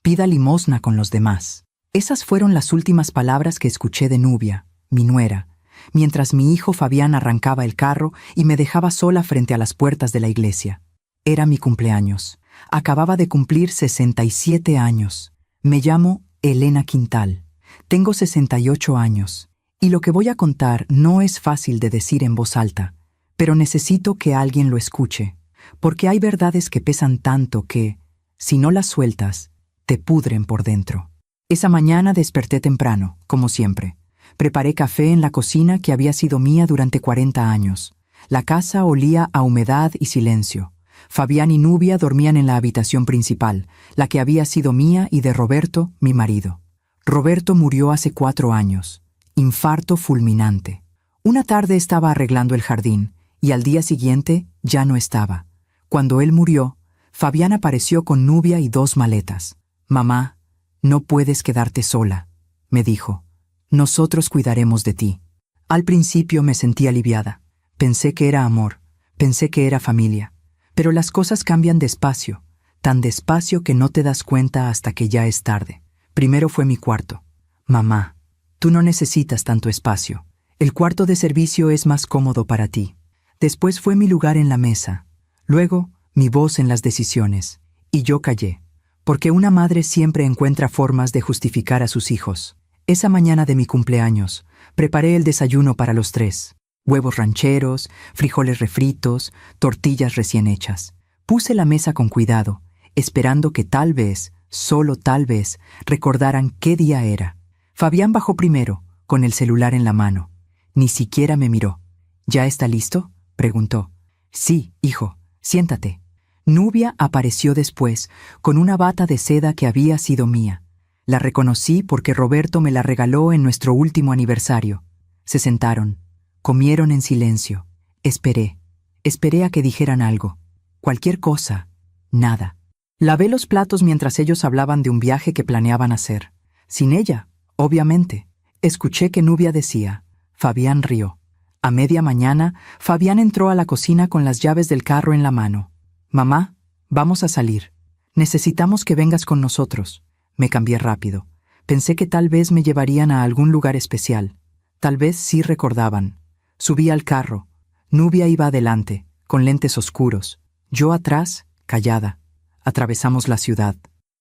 Pida limosna con los demás. Esas fueron las últimas palabras que escuché de Nubia, mi nuera, mientras mi hijo Fabián arrancaba el carro y me dejaba sola frente a las puertas de la iglesia. Era mi cumpleaños. Acababa de cumplir 67 años. Me llamo Elena Quintal. Tengo 68 años. Y lo que voy a contar no es fácil de decir en voz alta, pero necesito que alguien lo escuche, porque hay verdades que pesan tanto que, si no las sueltas, te pudren por dentro. Esa mañana desperté temprano, como siempre. Preparé café en la cocina que había sido mía durante 40 años. La casa olía a humedad y silencio. Fabián y Nubia dormían en la habitación principal, la que había sido mía y de Roberto, mi marido. Roberto murió hace 4 años. Infarto fulminante. Una tarde estaba arreglando el jardín, y al día siguiente ya no estaba. Cuando él murió, Fabián apareció con Nubia y 2 maletas. «Mamá, no puedes quedarte sola», me dijo. «Nosotros cuidaremos de ti». Al principio me sentí aliviada. Pensé que era amor, pensé que era familia. Pero las cosas cambian despacio, tan despacio que no te das cuenta hasta que ya es tarde. Primero fue mi cuarto. «Mamá, tú no necesitas tanto espacio. El cuarto de servicio es más cómodo para ti». Después fue mi lugar en la mesa. Luego, mi voz en las decisiones. Y yo callé, porque una madre siempre encuentra formas de justificar a sus hijos. Esa mañana de mi cumpleaños, preparé el desayuno para los 3. Huevos rancheros, frijoles refritos, tortillas recién hechas. Puse la mesa con cuidado, esperando que tal vez, solo tal vez, recordaran qué día era. Fabián bajó primero, con el celular en la mano. Ni siquiera me miró. «¿Ya está listo?», preguntó. «Sí, hijo, siéntate». Nubia apareció después, con una bata de seda que había sido mía. La reconocí porque Roberto me la regaló en nuestro último aniversario. Se sentaron. Comieron en silencio. Esperé a que dijeran algo. Cualquier cosa. Nada. Lavé los platos mientras ellos hablaban de un viaje que planeaban hacer. Sin ella, obviamente. Escuché que Nubia decía. Fabián rió. A media mañana, Fabián entró a la cocina con las llaves del carro en la mano. «Mamá, vamos a salir. Necesitamos que vengas con nosotros». Me cambié rápido. Pensé que tal vez me llevarían a algún lugar especial. Tal vez sí recordaban. Subí al carro. Nubia iba adelante, con lentes oscuros. Yo atrás, callada. Atravesamos la ciudad.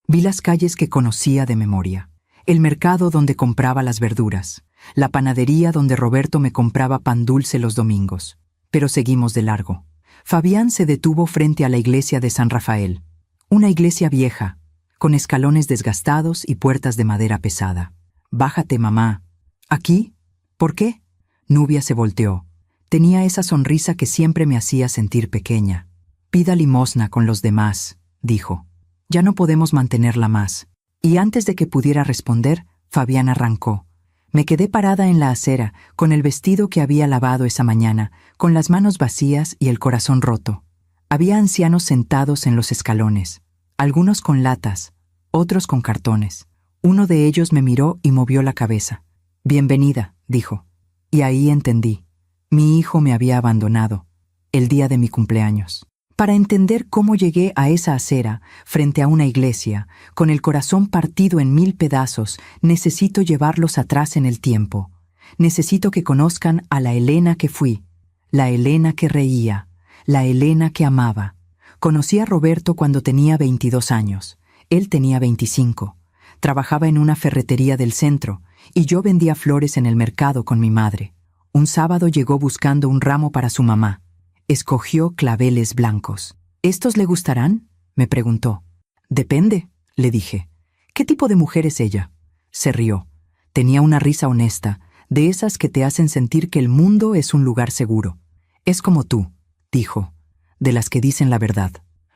Vi las calles que conocía de memoria. El mercado donde compraba las verduras. La panadería donde Roberto me compraba pan dulce los domingos. Pero seguimos de largo. Fabián se detuvo frente a la iglesia de San Rafael. Una iglesia vieja, con escalones desgastados y puertas de madera pesada. «Bájate, mamá». «¿Aquí? ¿Por qué?» Nubia se volteó. Tenía esa sonrisa que siempre me hacía sentir pequeña. «Pida limosna con los demás», dijo. «Ya no podemos mantenerla más». Y antes de que pudiera responder, Fabián arrancó. Me quedé parada en la acera, con el vestido que había lavado esa mañana, con las manos vacías y el corazón roto. Había ancianos sentados en los escalones, algunos con latas, otros con cartones. Uno de ellos me miró y movió la cabeza. «Bienvenida», dijo. Y ahí entendí. Mi hijo me había abandonado, el día de mi cumpleaños. Para entender cómo llegué a esa acera, frente a una iglesia, con el corazón partido en 1000 pedazos, necesito llevarlos atrás en el tiempo. Necesito que conozcan a la Elena que fui, la Elena que reía, la Elena que amaba. Conocí a Roberto cuando tenía 22 años. Él tenía 25. Trabajaba en una ferretería del centro, y yo vendía flores en el mercado con mi madre. Un sábado llegó buscando un ramo para su mamá. Escogió claveles blancos. «¿Estos le gustarán?», me preguntó. «Depende», le dije. «¿Qué tipo de mujer es ella?». Se rió. Tenía una risa honesta, de esas que te hacen sentir que el mundo es un lugar seguro. «Es como tú», dijo, «de las que dicen la verdad».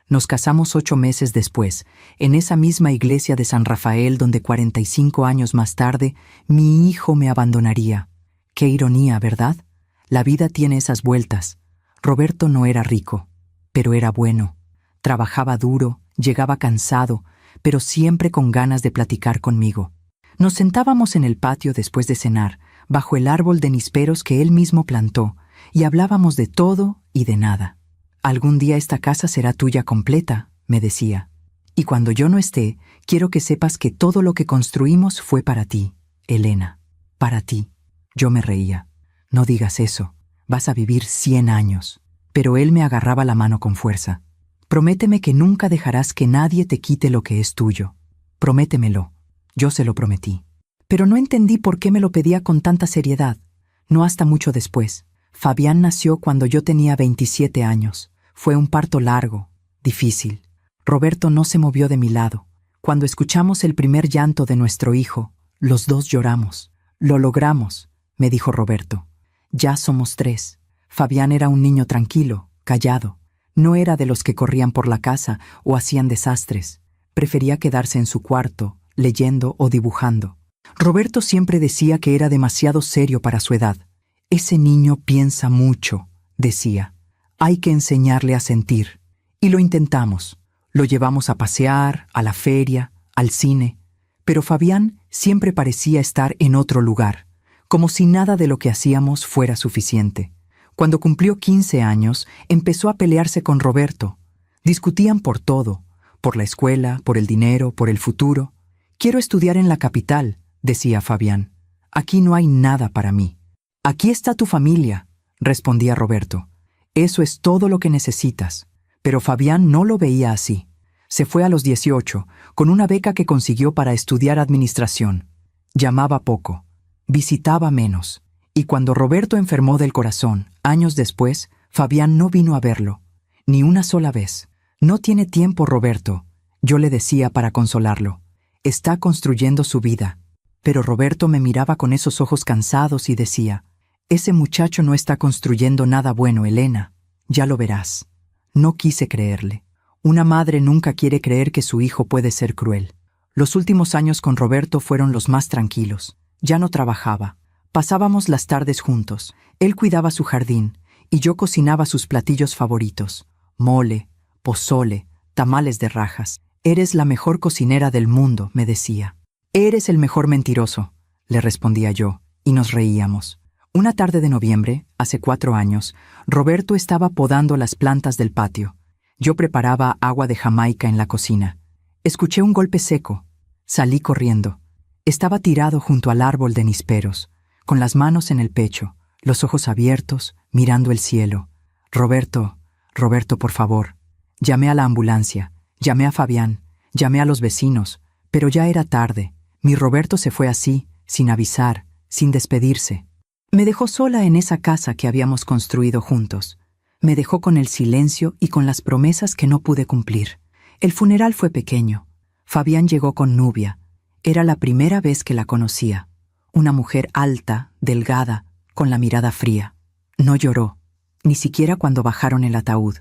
Nos casamos 8 meses después, en esa misma iglesia de San Rafael donde 45 años más tarde mi hijo me abandonaría. Qué ironía, ¿verdad? La vida tiene esas vueltas. Roberto no era rico, pero era bueno. Trabajaba duro, llegaba cansado, pero siempre con ganas de platicar conmigo. Nos sentábamos en el patio después de cenar, bajo el árbol de nísperos que él mismo plantó, y hablábamos de todo y de nada. «Algún día esta casa será tuya completa», me decía. «Y cuando yo no esté, Quiero que sepas que todo lo que construimos fue para ti, Elena. Para ti. Yo me reía. No digas eso. Vas a vivir 100 años. Pero él me agarraba la mano con fuerza. Prométeme que nunca dejarás que nadie te quite lo que es tuyo. Prométemelo. Yo se lo prometí. Pero no entendí por qué me lo pedía con tanta seriedad. No hasta mucho después. Fabián nació cuando yo tenía 27 años. Fue un parto largo, difícil. Roberto no se movió de mi lado. Cuando escuchamos el primer llanto de nuestro hijo, los dos lloramos. Lo logramos, me dijo Roberto. Ya somos 3. Fabián era un niño tranquilo, callado. No era de los que corrían por la casa o hacían desastres. Prefería quedarse en su cuarto, leyendo o dibujando. Roberto siempre decía que era demasiado serio para su edad. Ese niño piensa mucho, decía. Hay que enseñarle a sentir. Y lo intentamos. Lo llevamos a pasear, a la feria, al cine. Pero Fabián siempre parecía estar en otro lugar, como si nada de lo que hacíamos fuera suficiente. Cuando cumplió 15 años, empezó a pelearse con Roberto. Discutían por todo, por la escuela, por el dinero, por el futuro. Quiero estudiar en la capital, decía Fabián. Aquí no hay nada para mí. Aquí está tu familia, respondía Roberto. Eso es todo lo que necesitas. Pero Fabián no lo veía así. Se fue a los 18, con una beca que consiguió para estudiar administración. Llamaba poco, visitaba menos. Y cuando Roberto enfermó del corazón, años después, Fabián no vino a verlo, ni una sola vez. No tiene tiempo, Roberto, yo le decía para consolarlo. Está construyendo su vida. Pero Roberto me miraba con esos ojos cansados y decía, ese muchacho no está construyendo nada bueno, Elena. Ya lo verás. No quise creerle. Una madre nunca quiere creer que su hijo puede ser cruel. Los últimos años con Roberto fueron los más tranquilos. Ya no trabajaba. Pasábamos las tardes juntos. Él cuidaba su jardín y yo cocinaba sus platillos favoritos. Mole, pozole, tamales de rajas. Eres la mejor cocinera del mundo, me decía. Eres el mejor mentiroso, le respondía yo, y nos reíamos. Una tarde de noviembre, hace 4 años, Roberto estaba podando las plantas del patio. Yo preparaba agua de Jamaica en la cocina. Escuché un golpe seco. Salí corriendo. Estaba tirado junto al árbol de nísperos, con las manos en el pecho, los ojos abiertos, mirando el cielo. Roberto, por favor. Llamé a la ambulancia, llamé a Fabián, llamé a los vecinos, pero ya era tarde. Mi Roberto se fue así, sin avisar, sin despedirse. Me dejó sola en esa casa que habíamos construido juntos. Me dejó con el silencio y con las promesas que no pude cumplir. El funeral fue pequeño. Fabián llegó con Nubia. Era la primera vez que la conocía. Una mujer alta, delgada, con la mirada fría. No lloró, ni siquiera cuando bajaron el ataúd.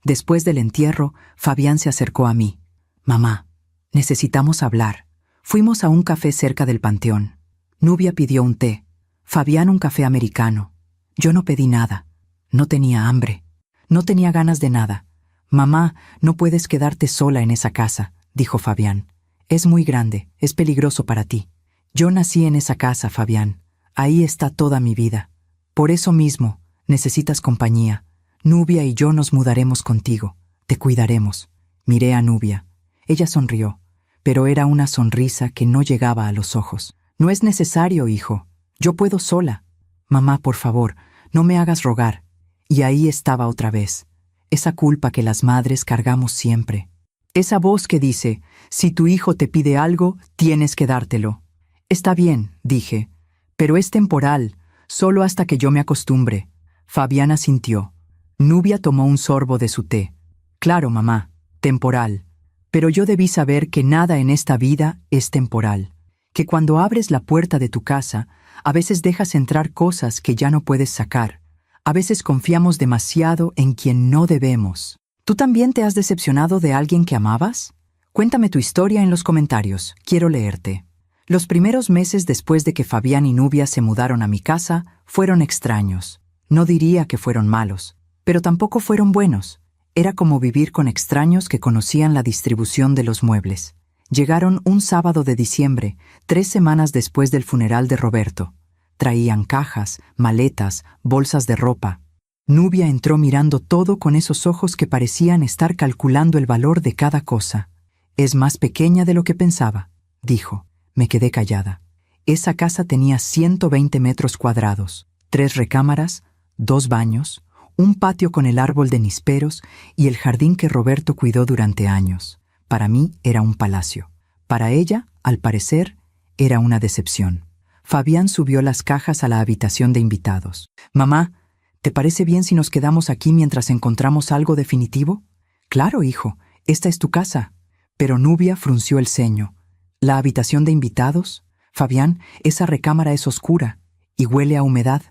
Después del entierro, Fabián se acercó a mí. Mamá, necesitamos hablar. Fuimos a un café cerca del panteón. Nubia pidió un té. Fabián un café americano. Yo no pedí nada. No tenía hambre. No tenía ganas de nada. Mamá, no puedes quedarte sola en esa casa, dijo Fabián. Es muy grande, es peligroso para ti. Yo nací en esa casa, Fabián. Ahí está toda mi vida. Por eso mismo, necesitas compañía. Nubia y yo nos mudaremos contigo. Te cuidaremos. Miré a Nubia. Ella sonrió, pero era una sonrisa que no llegaba a los ojos. No es necesario, hijo. Yo puedo sola. Mamá, por favor, no me hagas rogar. Y ahí estaba otra vez. Esa culpa que las madres cargamos siempre. Esa voz que dice, si tu hijo te pide algo, tienes que dártelo. Está bien, dije, pero es temporal, solo hasta que yo me acostumbre. Fabián asintió. Nubia tomó un sorbo de su té. Claro, mamá, temporal. Pero yo debí saber que nada en esta vida es temporal. Que cuando abres la puerta de tu casa, a veces dejas entrar cosas que ya no puedes sacar. A veces confiamos demasiado en quien no debemos. ¿Tú también te has decepcionado de alguien que amabas? Cuéntame tu historia en los comentarios. Quiero leerte. Los primeros meses después de que Fabián y Nubia se mudaron a mi casa fueron extraños. No diría que fueron malos, pero tampoco fueron buenos. Era como vivir con extraños que conocían la distribución de los muebles. Llegaron un sábado de diciembre, 3 semanas después del funeral de Roberto. Traían cajas, maletas, bolsas de ropa. Nubia entró mirando todo con esos ojos que parecían estar calculando el valor de cada cosa. Es más pequeña de lo que pensaba, dijo. Me quedé callada. Esa casa tenía 120 metros cuadrados, 3 recámaras, 2 baños, un patio con el árbol de nísperos y el jardín que Roberto cuidó durante años. Para mí era un palacio. Para ella, al parecer, era una decepción. Fabián subió las cajas a la habitación de invitados. «Mamá, ¿te parece bien si nos quedamos aquí mientras encontramos algo definitivo?» «Claro, hijo, esta es tu casa». Pero Nubia frunció el ceño. «¿La habitación de invitados? Fabián, esa recámara es oscura y huele a humedad».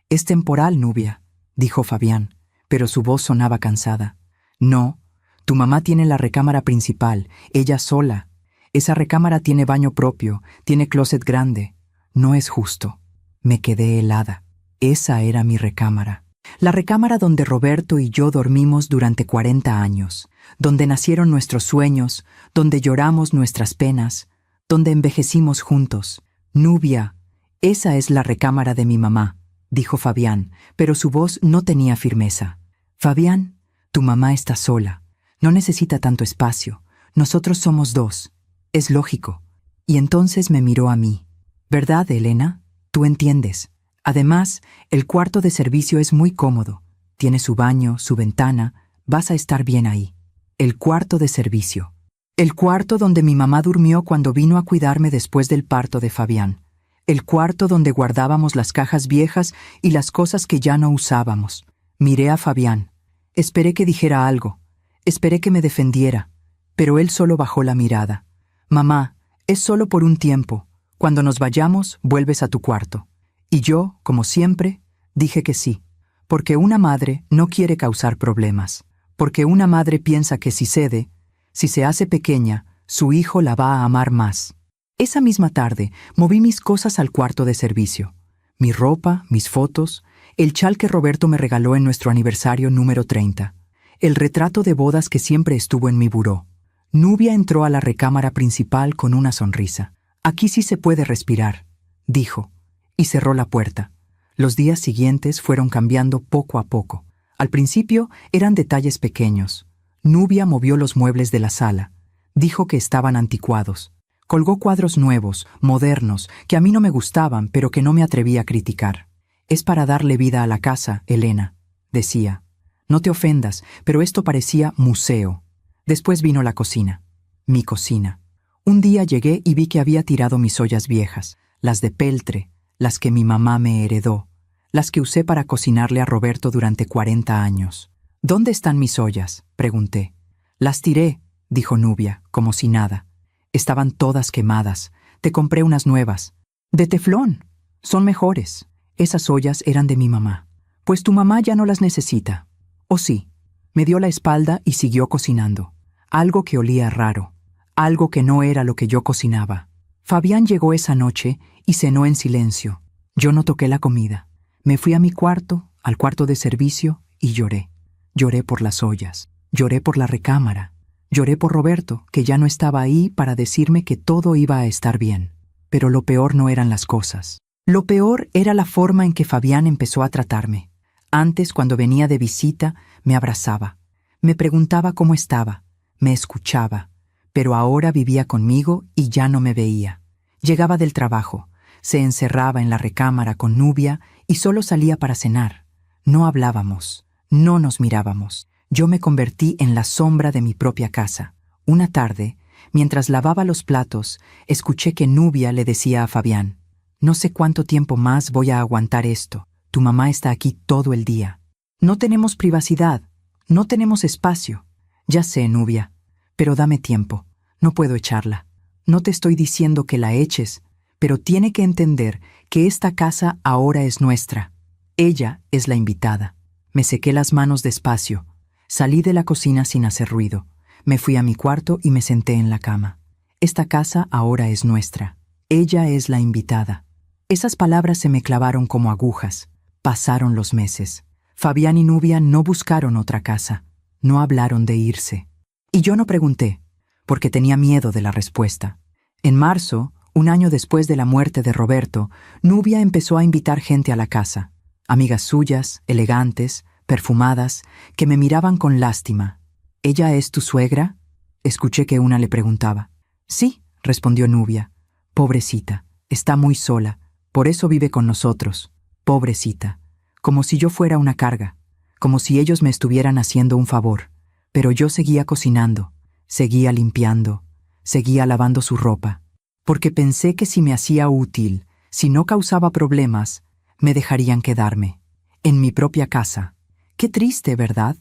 «Es temporal, Nubia», dijo Fabián, pero su voz sonaba cansada. «No, tu mamá tiene la recámara principal, ella sola. Esa recámara tiene baño propio, tiene closet grande. No es justo». Me quedé helada. Esa era mi recámara. La recámara donde Roberto y yo dormimos durante 40 años, donde nacieron nuestros sueños, donde lloramos nuestras penas, donde envejecimos juntos. «Nubia, esa es la recámara de mi mamá», dijo Fabián, pero su voz no tenía firmeza. «Fabián, tu mamá está sola. No necesita tanto espacio. Nosotros somos 2. Es lógico». Y entonces me miró a mí. «¿Verdad, Elena? Tú entiendes. Además, el cuarto de servicio es muy cómodo. Tiene su baño, su ventana. Vas a estar bien ahí». El cuarto de servicio. El cuarto donde mi mamá durmió cuando vino a cuidarme después del parto de Fabián. El cuarto donde guardábamos las cajas viejas y las cosas que ya no usábamos. Miré a Fabián. Esperé que dijera algo. Esperé que me defendiera. Pero él solo bajó la mirada. «Mamá, es solo por un tiempo. Cuando nos vayamos, vuelves a tu cuarto». Y yo, como siempre, dije que sí. Porque una madre no quiere causar problemas. Porque una madre piensa que si cede, si se hace pequeña, su hijo la va a amar más. Esa misma tarde, moví mis cosas al cuarto de servicio. Mi ropa, mis fotos, el chal que Roberto me regaló en nuestro aniversario número 30, el retrato de bodas que siempre estuvo en mi buró. Nubia entró a la recámara principal con una sonrisa. «Aquí sí se puede respirar», dijo, y cerró la puerta. Los días siguientes fueron cambiando poco a poco. Al principio eran detalles pequeños. Nubia movió los muebles de la sala. Dijo que estaban anticuados. Colgó cuadros nuevos, modernos, que a mí no me gustaban, pero que no me atreví a criticar. «Es para darle vida a la casa, Elena», decía. «No te ofendas, pero esto parecía museo». Después vino la cocina. Mi cocina. Un día llegué y vi que había tirado mis ollas viejas, las de peltre, las que mi mamá me heredó, las que usé para cocinarle a Roberto durante 40 años. «¿Dónde están mis ollas?», pregunté. «Las tiré», dijo Nubia, como si nada. «Estaban todas quemadas. Te compré unas nuevas. De teflón. Son mejores. Esas ollas eran de mi mamá. Pues tu mamá ya no las necesita». «¿O sí?». Me dio la espalda y siguió cocinando. Algo que olía raro. Algo que no era lo que yo cocinaba. Fabián llegó esa noche y cenó en silencio. Yo no toqué la comida. Me fui a mi cuarto, al cuarto de servicio, y lloré. Lloré por las ollas. Lloré por la recámara. Lloré por Roberto, que ya no estaba ahí para decirme que todo iba a estar bien. Pero lo peor no eran las cosas. Lo peor era la forma en que Fabián empezó a tratarme. Antes, cuando venía de visita, me abrazaba. Me preguntaba cómo estaba. Me escuchaba. Pero ahora vivía conmigo y ya no me veía. Llegaba del trabajo. Se encerraba en la recámara con Nubia y solo salía para cenar. No hablábamos. No nos mirábamos. Yo me convertí en la sombra de mi propia casa. Una tarde, mientras lavaba los platos, escuché que Nubia le decía a Fabián: «No sé cuánto tiempo más voy a aguantar esto. Tu mamá está aquí todo el día. No tenemos privacidad. No tenemos espacio. Ya sé, Nubia, pero dame tiempo. No puedo echarla. No te estoy diciendo que la eches, pero tiene que entender que esta casa ahora es nuestra. Ella es la invitada». Me sequé las manos despacio. Salí de la cocina sin hacer ruido. Me fui a mi cuarto y me senté en la cama. Esta casa ahora es nuestra. Ella es la invitada. Esas palabras se me clavaron como agujas. Pasaron los meses. Fabián y Nubia no buscaron otra casa. No hablaron de irse. Y yo no pregunté, porque tenía miedo de la respuesta. En marzo, un año después de la muerte de Roberto, Nubia empezó a invitar gente a la casa. Amigas suyas, elegantes, perfumadas, que me miraban con lástima. «¿Ella es tu suegra?», Escuché que una le preguntaba. Sí, respondió Nubia. Pobrecita, está muy sola, por eso vive con nosotros. Pobrecita, como si yo fuera una carga, como si ellos me estuvieran haciendo un favor. Pero yo seguía cocinando, seguía limpiando, seguía lavando su ropa, porque pensé que si me hacía útil, si no causaba problemas, me dejarían quedarme, en mi propia casa. Qué triste, ¿verdad?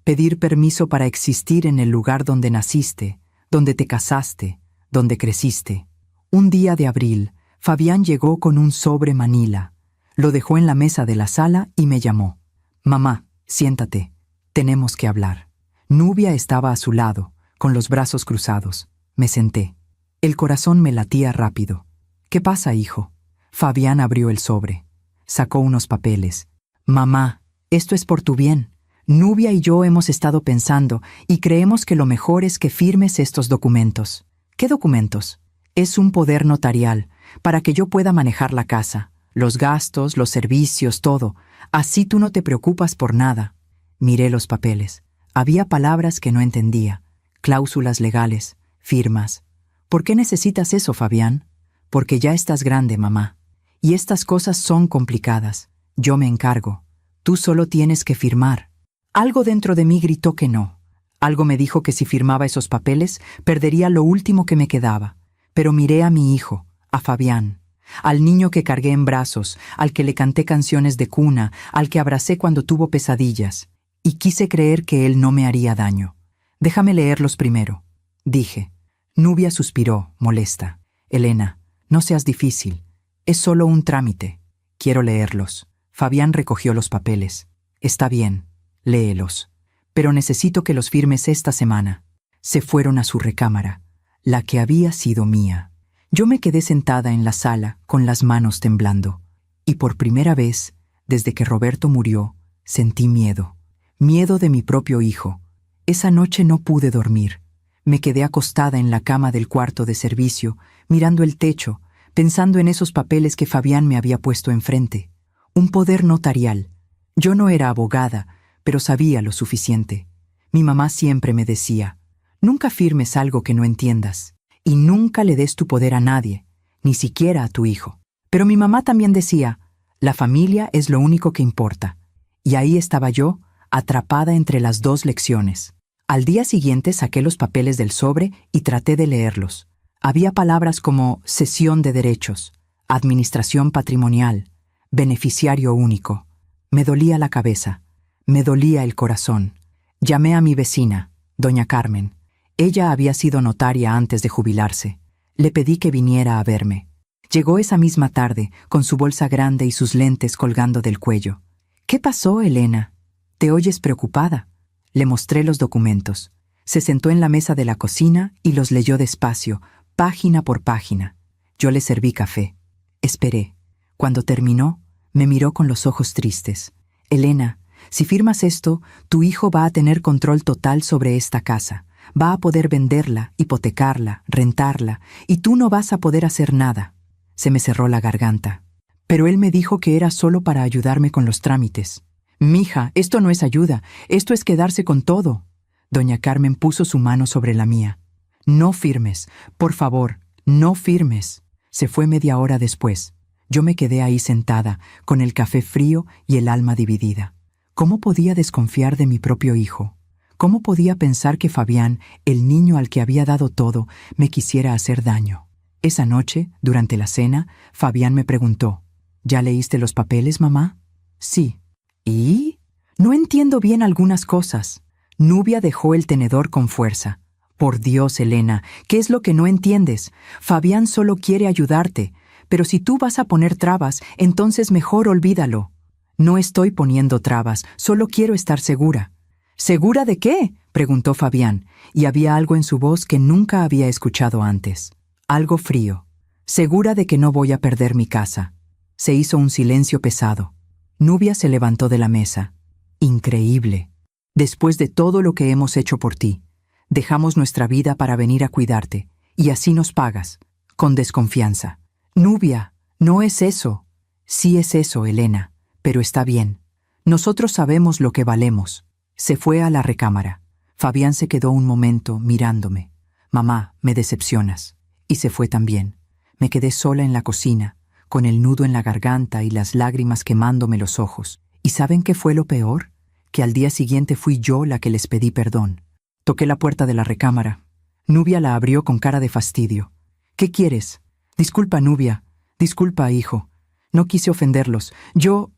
Pedir permiso para existir en el lugar donde naciste, donde te casaste, donde creciste. Un día de abril, Fabián llegó con un sobre manila. Lo dejó en la mesa de la sala y me llamó. Mamá, siéntate, tenemos que hablar. Nubia estaba a su lado, con los brazos cruzados. Me senté. El corazón me latía rápido. ¿Qué pasa, hijo? Fabián abrió el sobre. Sacó unos papeles. Mamá, esto es por tu bien. Nubia y yo hemos estado pensando y creemos que lo mejor es que firmes estos documentos. ¿Qué documentos? Es un poder notarial, para que yo pueda manejar la casa, los gastos, los servicios, todo. Así tú no te preocupas por nada. Miré los papeles. Había palabras que no entendía, cláusulas legales, firmas. ¿Por qué necesitas eso, Fabián? Porque ya estás grande, mamá. Y estas cosas son complicadas. Yo me encargo. Tú solo tienes que firmar. Algo dentro de mí gritó que no. Algo me dijo que si firmaba esos papeles, perdería lo último que me quedaba. Pero miré a mi hijo, a Fabián, al niño que cargué en brazos, al que le canté canciones de cuna, al que abracé cuando tuvo pesadillas, y quise creer que él no me haría daño. Déjame leerlos primero, dije. Nubia suspiró, molesta. Elena, no seas difícil. Es solo un trámite. Quiero leerlos. Fabián recogió los papeles. Está bien, léelos. Pero necesito que los firmes esta semana. Se fueron a su recámara, la que había sido mía. Yo me quedé sentada en la sala con las manos temblando. Y por primera vez, desde que Roberto murió, sentí miedo. Miedo de mi propio hijo. Esa noche no pude dormir. Me quedé acostada en la cama del cuarto de servicio, mirando el techo, pensando en esos papeles que Fabián me había puesto enfrente. Un poder notarial. Yo no era abogada, pero sabía lo suficiente. Mi mamá siempre me decía, nunca firmes algo que no entiendas, y nunca le des tu poder a nadie, ni siquiera a tu hijo. Pero mi mamá también decía, la familia es lo único que importa. Y ahí estaba yo, atrapada entre las dos lecciones. Al día siguiente saqué los papeles del sobre y traté de leerlos. Había palabras como cesión de derechos, administración patrimonial, beneficiario único. Me dolía la cabeza, me dolía el corazón. Llamé a mi vecina, doña Carmen. Ella había sido notaria antes de jubilarse. Le pedí que viniera a verme. Llegó esa misma tarde, con su bolsa grande y sus lentes colgando del cuello. ¿Qué pasó, Elena? ¿Te oyes preocupada? Le mostré los documentos. Se sentó en la mesa de la cocina y los leyó despacio, página por página. Yo le serví café. Esperé. Cuando terminó, me miró con los ojos tristes. Elena, si firmas esto, tu hijo va a tener control total sobre esta casa. Va a poder venderla, hipotecarla, rentarla, y tú no vas a poder hacer nada. Se me cerró la garganta. Pero él me dijo que era solo para ayudarme con los trámites. Mija, esto no es ayuda, esto es quedarse con todo. Doña Carmen puso su mano sobre la mía. No firmes, por favor, no firmes. Se fue media hora después. Yo me quedé ahí sentada, con el café frío y el alma dividida. ¿Cómo podía desconfiar de mi propio hijo? ¿Cómo podía pensar que Fabián, el niño al que había dado todo, me quisiera hacer daño? Esa noche, durante la cena, Fabián me preguntó, ¿ya leíste los papeles, mamá? Sí. ¿Y? No entiendo bien algunas cosas. Nubia dejó el tenedor con fuerza. Por Dios, Elena, ¿qué es lo que no entiendes? Fabián solo quiere ayudarte, pero si tú vas a poner trabas, entonces mejor olvídalo. No estoy poniendo trabas, solo quiero estar segura. ¿Segura de qué?, preguntó Fabián, y había algo en su voz que nunca había escuchado antes. Algo frío. Segura de que no voy a perder mi casa. Se hizo un silencio pesado. Nubia se levantó de la mesa. Increíble. Después de todo lo que hemos hecho por ti, dejamos nuestra vida para venir a cuidarte, y así nos pagas, con desconfianza. Nubia, no es eso. Sí es eso, Elena, pero está bien. Nosotros sabemos lo que valemos. Se fue a la recámara. Fabián se quedó un momento mirándome. Mamá, me decepcionas. Y se fue también. Me quedé sola en la cocina, con el nudo en la garganta y las lágrimas quemándome los ojos. ¿Y saben qué fue lo peor? Que al día siguiente fui yo la que les pedí perdón. Toqué la puerta de la recámara. Nubia la abrió con cara de fastidio. ¿Qué quieres? Disculpa, Nubia. Disculpa, hijo. No quise ofenderlos. Yo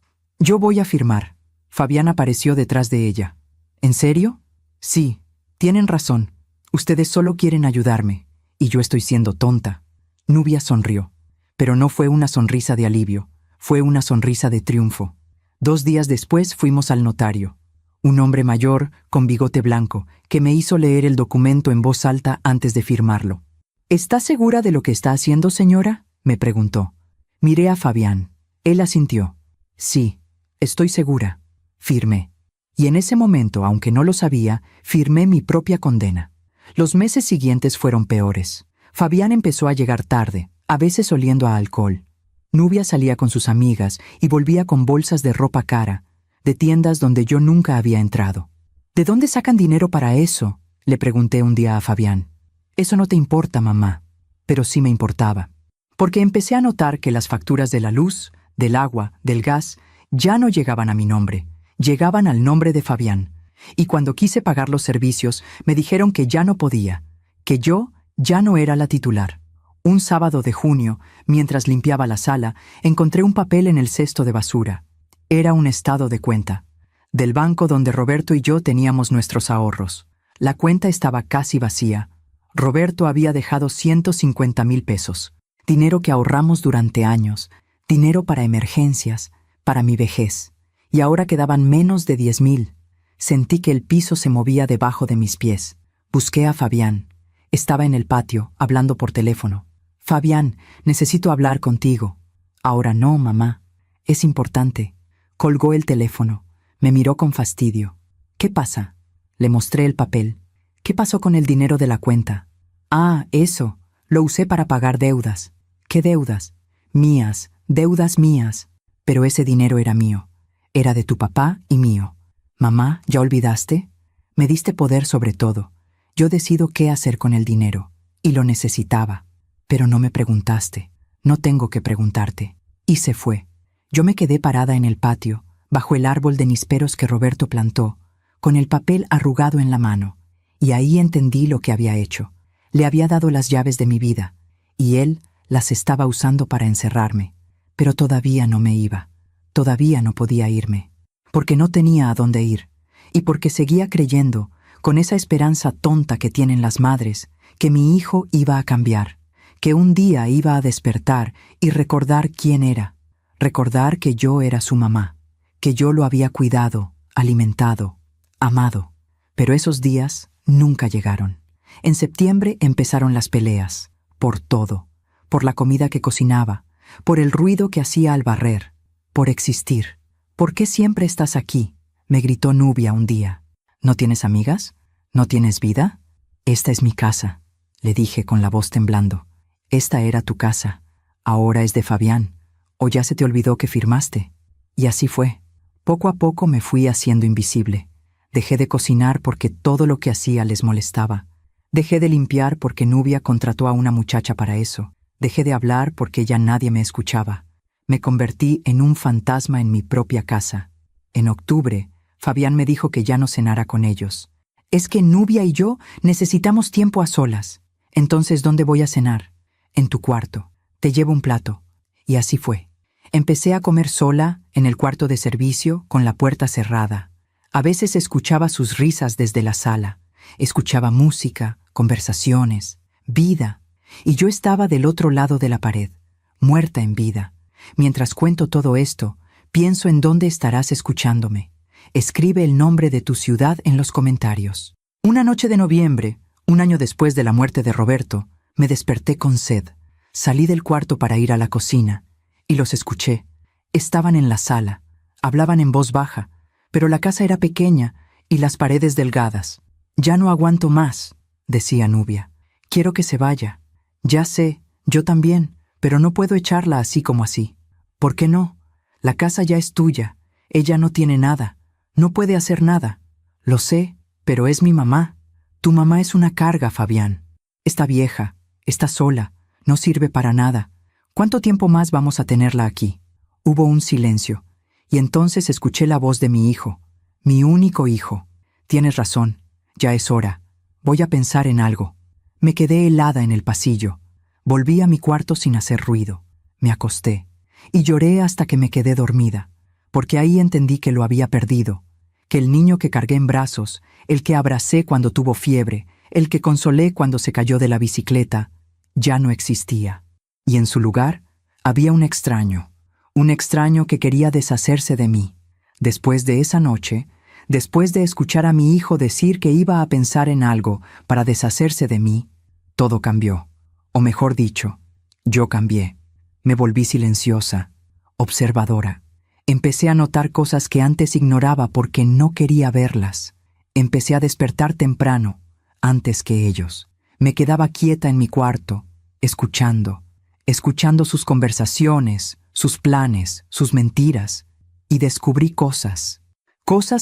voy a firmar. Fabián apareció detrás de ella. ¿En serio? Sí, tienen razón. Ustedes solo quieren ayudarme. Y yo estoy siendo tonta. Nubia sonrió. Pero no fue una sonrisa de alivio. Fue una sonrisa de triunfo. 2 días después fuimos al notario. Un hombre mayor, con bigote blanco, que me hizo leer el documento en voz alta antes de firmarlo. ¿Está segura de lo que está haciendo, señora?, me preguntó. Miré a Fabián. Él asintió. Sí, estoy segura. Firmé. Y en ese momento, aunque no lo sabía, firmé mi propia condena. Los meses siguientes fueron peores. Fabián empezó a llegar tarde, a veces oliendo a alcohol. Nubia salía con sus amigas y volvía con bolsas de ropa cara, de tiendas donde yo nunca había entrado. ¿De dónde sacan dinero para eso?, le pregunté un día a Fabián. Eso no te importa, mamá. Pero sí me importaba. Porque empecé a notar que las facturas de la luz, del agua, del gas, ya no llegaban a mi nombre, llegaban al nombre de Fabián. Y cuando quise pagar los servicios, me dijeron que ya no podía, que yo ya no era la titular. Un sábado de junio, mientras limpiaba la sala, encontré un papel en el cesto de basura. Era un estado de cuenta, del banco donde Roberto y yo teníamos nuestros ahorros. La cuenta estaba casi vacía. Roberto había dejado 150,000 pesos, dinero que ahorramos durante años, dinero para emergencias, para mi vejez. Y ahora quedaban menos de 10,000. Sentí que el piso se movía debajo de mis pies. Busqué a Fabián. Estaba en el patio, hablando por teléfono. Fabián, necesito hablar contigo. Ahora no, mamá. Es importante. Colgó el teléfono. Me miró con fastidio. ¿Qué pasa? Le mostré el papel. ¿Qué pasó con el dinero de la cuenta? Ah, eso. Lo usé para pagar deudas. ¿Qué deudas? Mías, deudas mías. Pero ese dinero era mío. Era de tu papá y mío. Mamá, ¿ya olvidaste? Me diste poder sobre todo. Yo decido qué hacer con el dinero. Y lo necesitaba. Pero no me preguntaste. No tengo que preguntarte. Y se fue. Yo me quedé parada en el patio, bajo el árbol de nísperos que Roberto plantó, con el papel arrugado en la mano. Y ahí entendí lo que había hecho. Le había dado las llaves de mi vida, y él las estaba usando para encerrarme. Pero todavía no me iba. Todavía no podía irme. Porque no tenía a dónde ir. Y porque seguía creyendo, con esa esperanza tonta que tienen las madres, que mi hijo iba a cambiar, que un día iba a despertar y recordar quién era. Recordar que yo era su mamá, que yo lo había cuidado, alimentado, amado. Pero esos días nunca llegaron. En septiembre empezaron las peleas, por todo, por la comida que cocinaba, por el ruido que hacía al barrer, por existir. ¿Por qué siempre estás aquí?, me gritó Nubia un día. ¿No tienes amigas? ¿No tienes vida? Esta es mi casa, le dije con la voz temblando. Esta era tu casa, ahora es de Fabián. ¿O ya se te olvidó que firmaste? Y así fue. Poco a poco me fui haciendo invisible. Dejé de cocinar porque todo lo que hacía les molestaba. Dejé de limpiar porque Nubia contrató a una muchacha para eso. Dejé de hablar porque ya nadie me escuchaba. Me convertí en un fantasma en mi propia casa. En octubre, Fabián me dijo que ya no cenara con ellos. Es que Nubia y yo necesitamos tiempo a solas. Entonces, ¿dónde voy a cenar? En tu cuarto. Te llevo un plato. Y así fue. Empecé a comer sola, en el cuarto de servicio, con la puerta cerrada. A veces escuchaba sus risas desde la sala. Escuchaba música, conversaciones, vida. Y yo estaba del otro lado de la pared, muerta en vida. Mientras cuento todo esto, pienso en dónde estarás escuchándome. Escribe el nombre de tu ciudad en los comentarios. Una noche de noviembre, un año después de la muerte de Roberto, me desperté con sed. Salí del cuarto para ir a la cocina, y los escuché. Estaban en la sala, hablaban en voz baja, pero la casa era pequeña y las paredes delgadas. Ya no aguanto más, decía Nubia. Quiero que se vaya. Ya sé, yo también, pero no puedo echarla así como así. ¿Por qué no? La casa ya es tuya. Ella no tiene nada. No puede hacer nada. Lo sé, Pero es mi mamá. Tu mamá es una carga, Fabián. Está vieja, está sola, no sirve para nada. ¿Cuánto tiempo más vamos a tenerla aquí? Hubo un silencio, y entonces escuché la voz de mi hijo, mi único hijo. Tienes razón, ya es hora. Voy a pensar en algo. Me quedé helada en el pasillo. Volví a mi cuarto sin hacer ruido. Me acosté, y lloré hasta que me quedé dormida, porque ahí entendí que lo había perdido, que el niño que cargué en brazos, el que abracé cuando tuvo fiebre, el que consolé cuando se cayó de la bicicleta, ya no existía. Y en su lugar había un extraño que quería deshacerse de mí. Después de esa noche, después de escuchar a mi hijo decir que iba a pensar en algo para deshacerse de mí, todo cambió. O mejor dicho, yo cambié. Me volví silenciosa, observadora. Empecé a notar cosas que antes ignoraba porque no quería verlas. Empecé a despertar temprano, antes que ellos. Me quedaba quieta en mi cuarto, escuchando sus conversaciones, sus planes, sus mentiras, y descubrí cosas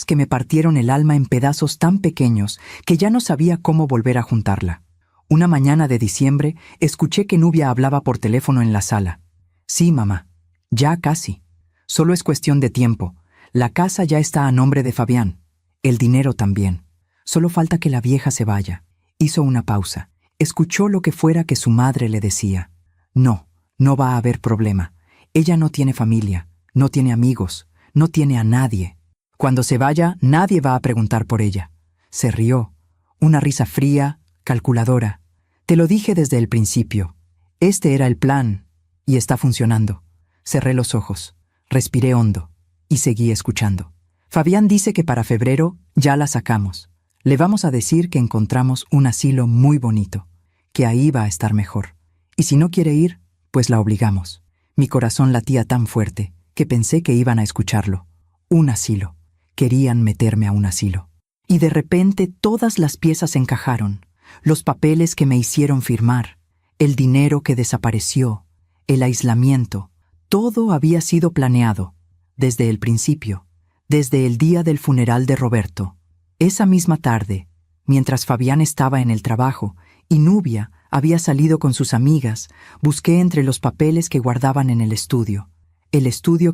que me partieron el alma en pedazos tan pequeños que ya no sabía cómo volver a juntarla. Una mañana de diciembre, escuché que Nubia hablaba por teléfono en la sala. Sí, mamá, ya casi. Solo es cuestión de tiempo. La casa ya está a nombre de Fabián. El dinero también. Solo falta que la vieja se vaya. Hizo una pausa. Escuchó lo que fuera que su madre le decía. No, no va a haber problema. Ella no tiene familia, no tiene amigos, no tiene a nadie. Cuando se vaya, nadie va a preguntar por ella. Se rió. Una risa fría, calculadora. Te lo dije desde el principio. Este era el plan, y está funcionando. Cerré los ojos, respiré hondo, y seguí escuchando. Fabián dice que para febrero ya la sacamos. Le vamos a decir que encontramos un asilo muy bonito, que ahí va a estar mejor. Y si no quiere ir, pues la obligamos. Mi corazón latía tan fuerte que pensé que iban a escucharlo. Un asilo. Querían meterme a un asilo. Y de repente todas las piezas encajaron. Los papeles que me hicieron firmar, el dinero que desapareció, el aislamiento. Todo había sido planeado, desde el principio, desde el día del funeral de Roberto. Esa misma tarde, mientras Fabián estaba en el trabajo y Nubia había salido con sus amigas, busqué entre los papeles que guardaban en el estudio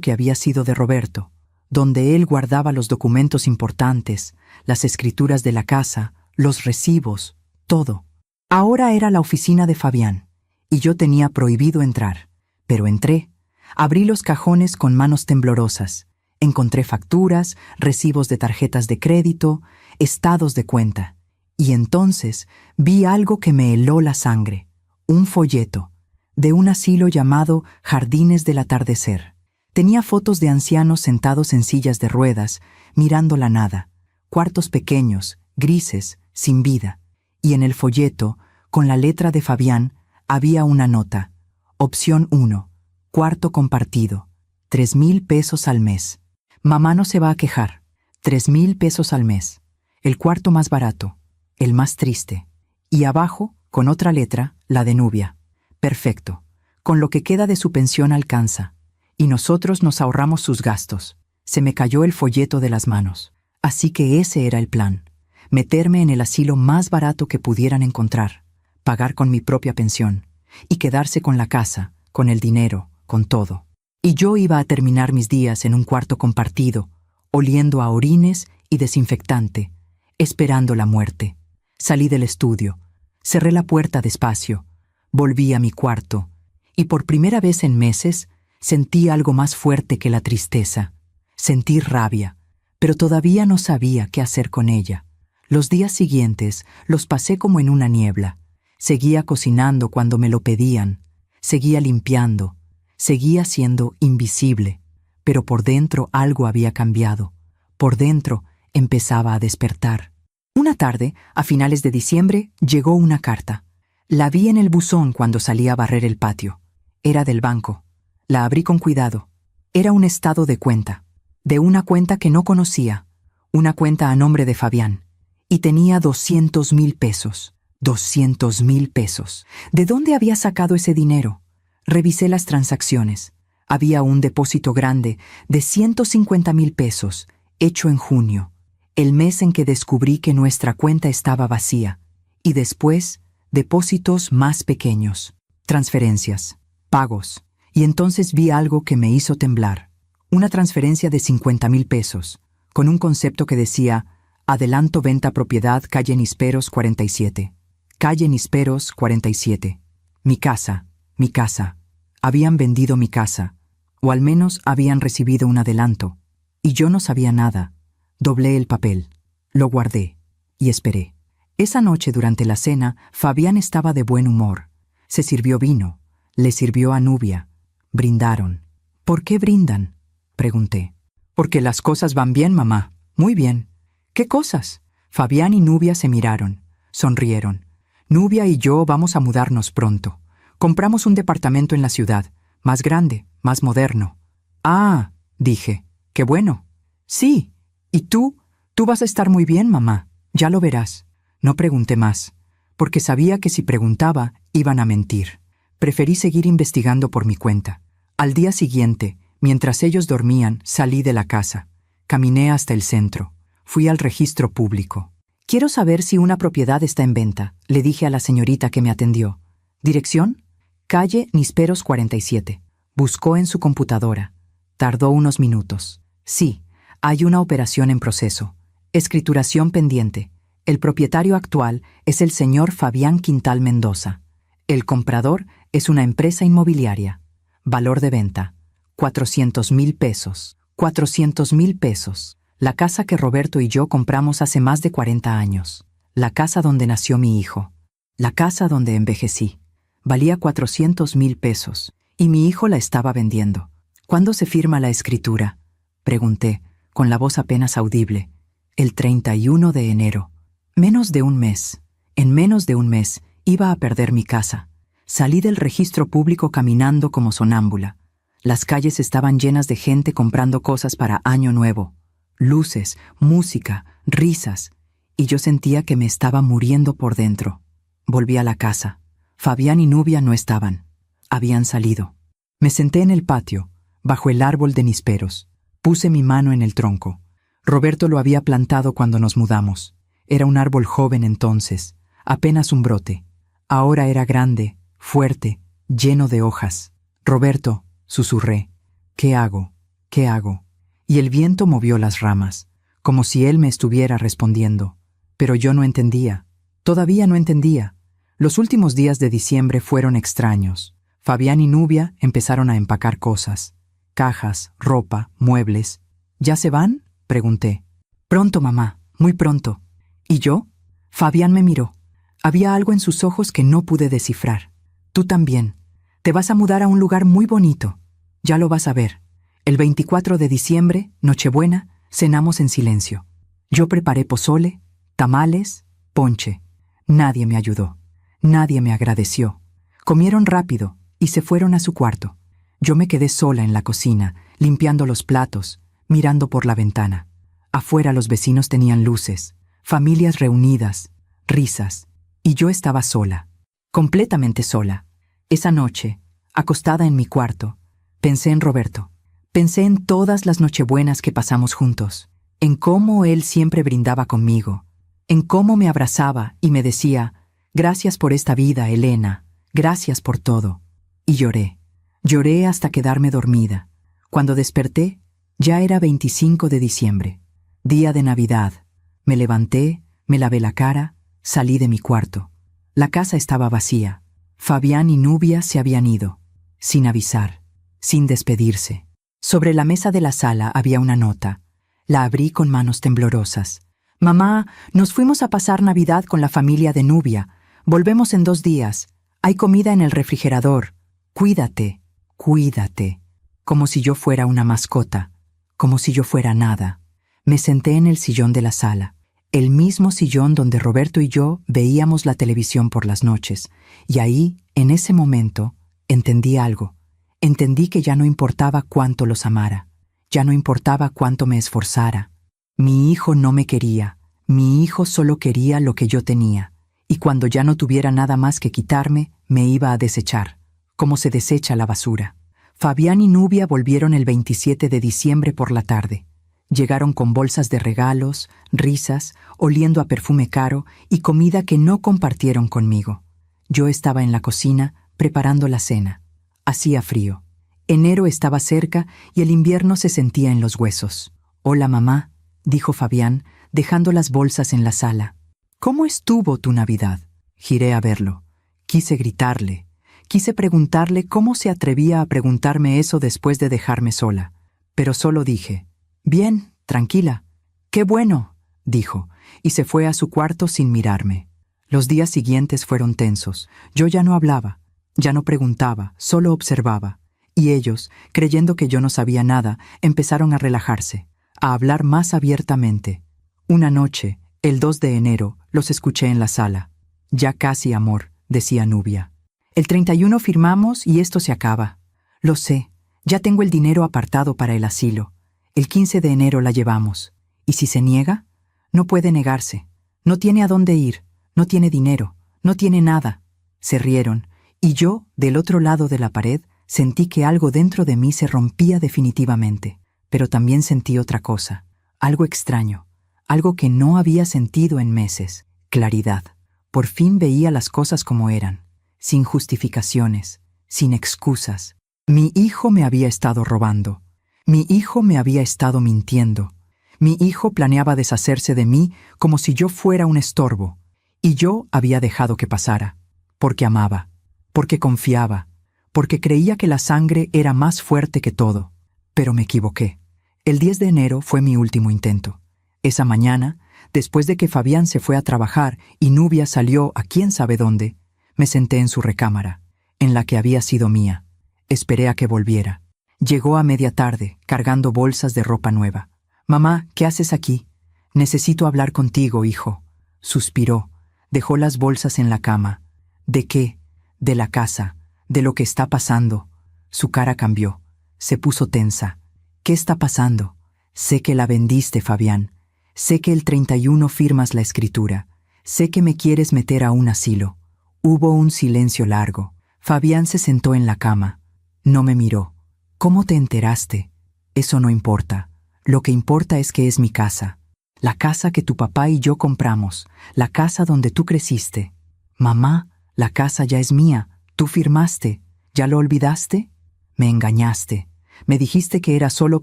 que había sido de Roberto, donde él guardaba los documentos importantes, las escrituras de la casa, los recibos, todo. Ahora era la oficina de Fabián, y yo tenía prohibido entrar, pero entré. Abrí los cajones con manos temblorosas. Encontré facturas, recibos de tarjetas de crédito, estados de cuenta. Y entonces vi algo que me heló la sangre. Un folleto de un asilo llamado Jardines del Atardecer. Tenía fotos de ancianos sentados en sillas de ruedas, mirando la nada, cuartos pequeños, grises, sin vida. Y en el folleto, con la letra de Fabián, había una nota. Opción 1. Cuarto compartido. 3,000 pesos al mes. Mamá no se va a quejar. 3,000 pesos al mes. El cuarto más barato. El más triste. Y abajo, con otra letra, la de Nubia. Perfecto. Con lo que queda de su pensión alcanza. Y nosotros nos ahorramos sus gastos. Se me cayó el folleto de las manos. Así que ese era el plan. Meterme en el asilo más barato que pudieran encontrar. Pagar con mi propia pensión. Y quedarse con la casa, con el dinero, con todo. Y yo iba a terminar mis días en un cuarto compartido, oliendo a orines y desinfectante, esperando la muerte. Salí del estudio, cerré la puerta despacio, volví a mi cuarto, y por primera vez en meses sentí algo más fuerte que la tristeza. Sentí rabia, pero todavía no sabía qué hacer con ella. Los días siguientes los pasé como en una niebla. Seguía cocinando cuando me lo pedían, seguía limpiando, seguía siendo invisible, pero por dentro algo había cambiado. Por dentro empezaba a despertar. Una tarde, a finales de diciembre, llegó una carta. La vi en el buzón cuando salí a barrer el patio. Era del banco. La abrí con cuidado. Era un estado de cuenta. De una cuenta que no conocía. Una cuenta a nombre de Fabián. Y tenía 200,000 pesos. 200,000 pesos. ¿De dónde había sacado ese dinero? Revisé las transacciones. Había un depósito grande de 150,000 pesos, hecho en junio. el mes en que descubrí que nuestra cuenta estaba vacía, y después, depósitos más pequeños, transferencias, pagos, y entonces vi algo que me hizo temblar. Una transferencia de 50,000 pesos, con un concepto que decía: adelanto venta propiedad calle Nisperos 47. Calle Nisperos 47. Mi casa, mi casa. Habían vendido mi casa, o al menos habían recibido un adelanto, y yo no sabía nada. Doblé el papel, lo guardé, y esperé. Esa noche durante la cena, Fabián estaba de buen humor. Se sirvió vino, le sirvió a Nubia. Brindaron. ¿Por qué brindan?, pregunté. Porque las cosas van bien, mamá. Muy bien. ¿Qué cosas? Fabián y Nubia se miraron, sonrieron. Nubia y yo vamos a mudarnos pronto. Compramos un departamento en la ciudad, más grande, más moderno. Ah, dije, qué bueno. Sí. ¿Y tú? Tú vas a estar muy bien, mamá. Ya lo verás. No pregunté más, porque sabía que si preguntaba, iban a mentir. Preferí seguir investigando por mi cuenta. Al día siguiente, mientras ellos dormían, salí de la casa. Caminé hasta el centro. Fui al registro público. Quiero saber si una propiedad está en venta, le dije a la señorita que me atendió. ¿Dirección? Calle Nisperos 47. Buscó en su computadora. Tardó unos minutos. Sí, hay una operación en proceso. Escrituración pendiente. El propietario actual es el señor Fabián Quintal Mendoza. El comprador es una empresa inmobiliaria. Valor de venta: 400,000 pesos. 400,000 pesos. La casa que Roberto y yo compramos hace más de 40 años. La casa donde nació mi hijo. La casa donde envejecí. Valía 400,000 pesos, y mi hijo la estaba vendiendo. ¿Cuándo se firma la escritura?, pregunté, con la voz apenas audible. El 31 de enero. Menos de un mes. En menos de un mes iba a perder mi casa. Salí del registro público caminando como sonámbula. Las calles estaban llenas de gente comprando cosas para Año Nuevo. Luces, música, risas. Y yo sentía que me estaba muriendo por dentro. Volví a la casa. Fabián y Nubia no estaban. Habían salido. Me senté en el patio, bajo el árbol de Nisperos. Puse mi mano en el tronco. Roberto lo había plantado cuando nos mudamos. Era un árbol joven entonces, apenas un brote. Ahora era grande, fuerte, lleno de hojas. Roberto, susurré, ¿qué hago? ¿Qué hago? Y el viento movió las ramas, como si él me estuviera respondiendo. Pero yo no entendía. Todavía no entendía. Los últimos días de diciembre fueron extraños. Fabián y Nubia empezaron a empacar cosas. Cajas, ropa, muebles. ¿Ya se van?, pregunté. Pronto, mamá, muy pronto. ¿Y yo? Fabián me miró. Había algo en sus ojos que no pude descifrar. Tú también. Te vas a mudar a un lugar muy bonito. Ya lo vas a ver. El 24 de diciembre, Nochebuena, cenamos en silencio. Yo preparé pozole, tamales, ponche. Nadie me ayudó. Nadie me agradeció. Comieron rápido y se fueron a su cuarto. Yo me quedé sola en la cocina, limpiando los platos, mirando por la ventana. Afuera los vecinos tenían luces, familias reunidas, risas, y yo estaba sola, completamente sola. Esa noche, acostada en mi cuarto, pensé en Roberto. Pensé en todas las nochebuenas que pasamos juntos, en cómo él siempre brindaba conmigo, en cómo me abrazaba y me decía: «Gracias por esta vida, Elena, gracias por todo». Y lloré. Lloré hasta quedarme dormida. Cuando desperté, ya era 25 de diciembre, día de Navidad. Me levanté, me lavé la cara, salí de mi cuarto. La casa estaba vacía. Fabián y Nubia se habían ido, sin avisar, sin despedirse. Sobre la mesa de la sala había una nota. La abrí con manos temblorosas. «Mamá, nos fuimos a pasar Navidad con la familia de Nubia. Volvemos en 2 días. Hay comida en el refrigerador. Cuídate, cuídate». Como si yo fuera una mascota, como si yo fuera nada. Me senté en el sillón de la sala, el mismo sillón donde Roberto y yo veíamos la televisión por las noches, y ahí, en ese momento, entendí algo. Entendí que ya no importaba cuánto los amara, ya no importaba cuánto me esforzara. Mi hijo no me quería, mi hijo solo quería lo que yo tenía, y cuando ya no tuviera nada más que quitarme, me iba a desechar, como se desecha la basura. Fabián y Nubia volvieron el 27 de diciembre por la tarde. Llegaron con bolsas de regalos, risas, oliendo a perfume caro y comida que no compartieron conmigo. Yo estaba en la cocina preparando la cena. Hacía frío. Enero estaba cerca y el invierno se sentía en los huesos. «Hola, mamá», dijo Fabián, dejando las bolsas en la sala. «¿Cómo estuvo tu Navidad?» Giré a verlo. Quise gritarle. Quise preguntarle cómo se atrevía a preguntarme eso después de dejarme sola. Pero solo dije: «Bien, tranquila». «Qué bueno», dijo, y se fue a su cuarto sin mirarme. Los días siguientes fueron tensos. Yo ya no hablaba, ya no preguntaba, solo observaba. Y ellos, creyendo que yo no sabía nada, empezaron a relajarse, a hablar más abiertamente. Una noche, el 2 de enero, los escuché en la sala. «Ya casi, amor», decía Nubia. «El 31 firmamos y esto se acaba. Lo sé, ya tengo el dinero apartado para el asilo. El 15 de enero la llevamos. ¿Y si se niega? No puede negarse. No tiene a dónde ir, no tiene dinero, no tiene nada». Se rieron, y yo, del otro lado de la pared, sentí que algo dentro de mí se rompía definitivamente. Pero también sentí otra cosa, algo extraño, algo que no había sentido en meses: claridad. Por fin veía las cosas como eran, sin justificaciones, sin excusas. Mi hijo me había estado robando. Mi hijo me había estado mintiendo. Mi hijo planeaba deshacerse de mí como si yo fuera un estorbo. Y yo había dejado que pasara, porque amaba, porque confiaba, porque creía que la sangre era más fuerte que todo. Pero me equivoqué. El 10 de enero fue mi último intento. Esa mañana, después de que Fabián se fue a trabajar y Nubia salió a quién sabe dónde, me senté en su recámara, en la que había sido mía. Esperé a que volviera. Llegó a media tarde, cargando bolsas de ropa nueva. «Mamá, ¿qué haces aquí?» «Necesito hablar contigo, hijo». Suspiró. Dejó las bolsas en la cama. «¿De qué?» «De la casa, de lo que está pasando». Su cara cambió. Se puso tensa. «¿Qué está pasando?» «Sé que la vendiste, Fabián. Sé que el 31 firmas la escritura. Sé que me quieres meter a un asilo». Hubo un silencio largo. Fabián se sentó en la cama. No me miró. «¿Cómo te enteraste?» «Eso no importa. Lo que importa es que es mi casa. La casa que tu papá y yo compramos. La casa donde tú creciste». «Mamá, la casa ya es mía. Tú firmaste. ¿Ya lo olvidaste?» «Me engañaste. Me dijiste que era solo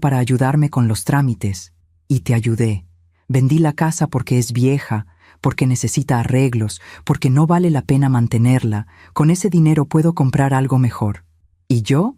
para ayudarme con los trámites. Y te ayudé. Vendí la casa porque es vieja, porque necesita arreglos, porque no vale la pena mantenerla. Con ese dinero puedo comprar algo mejor. ¿Y yo?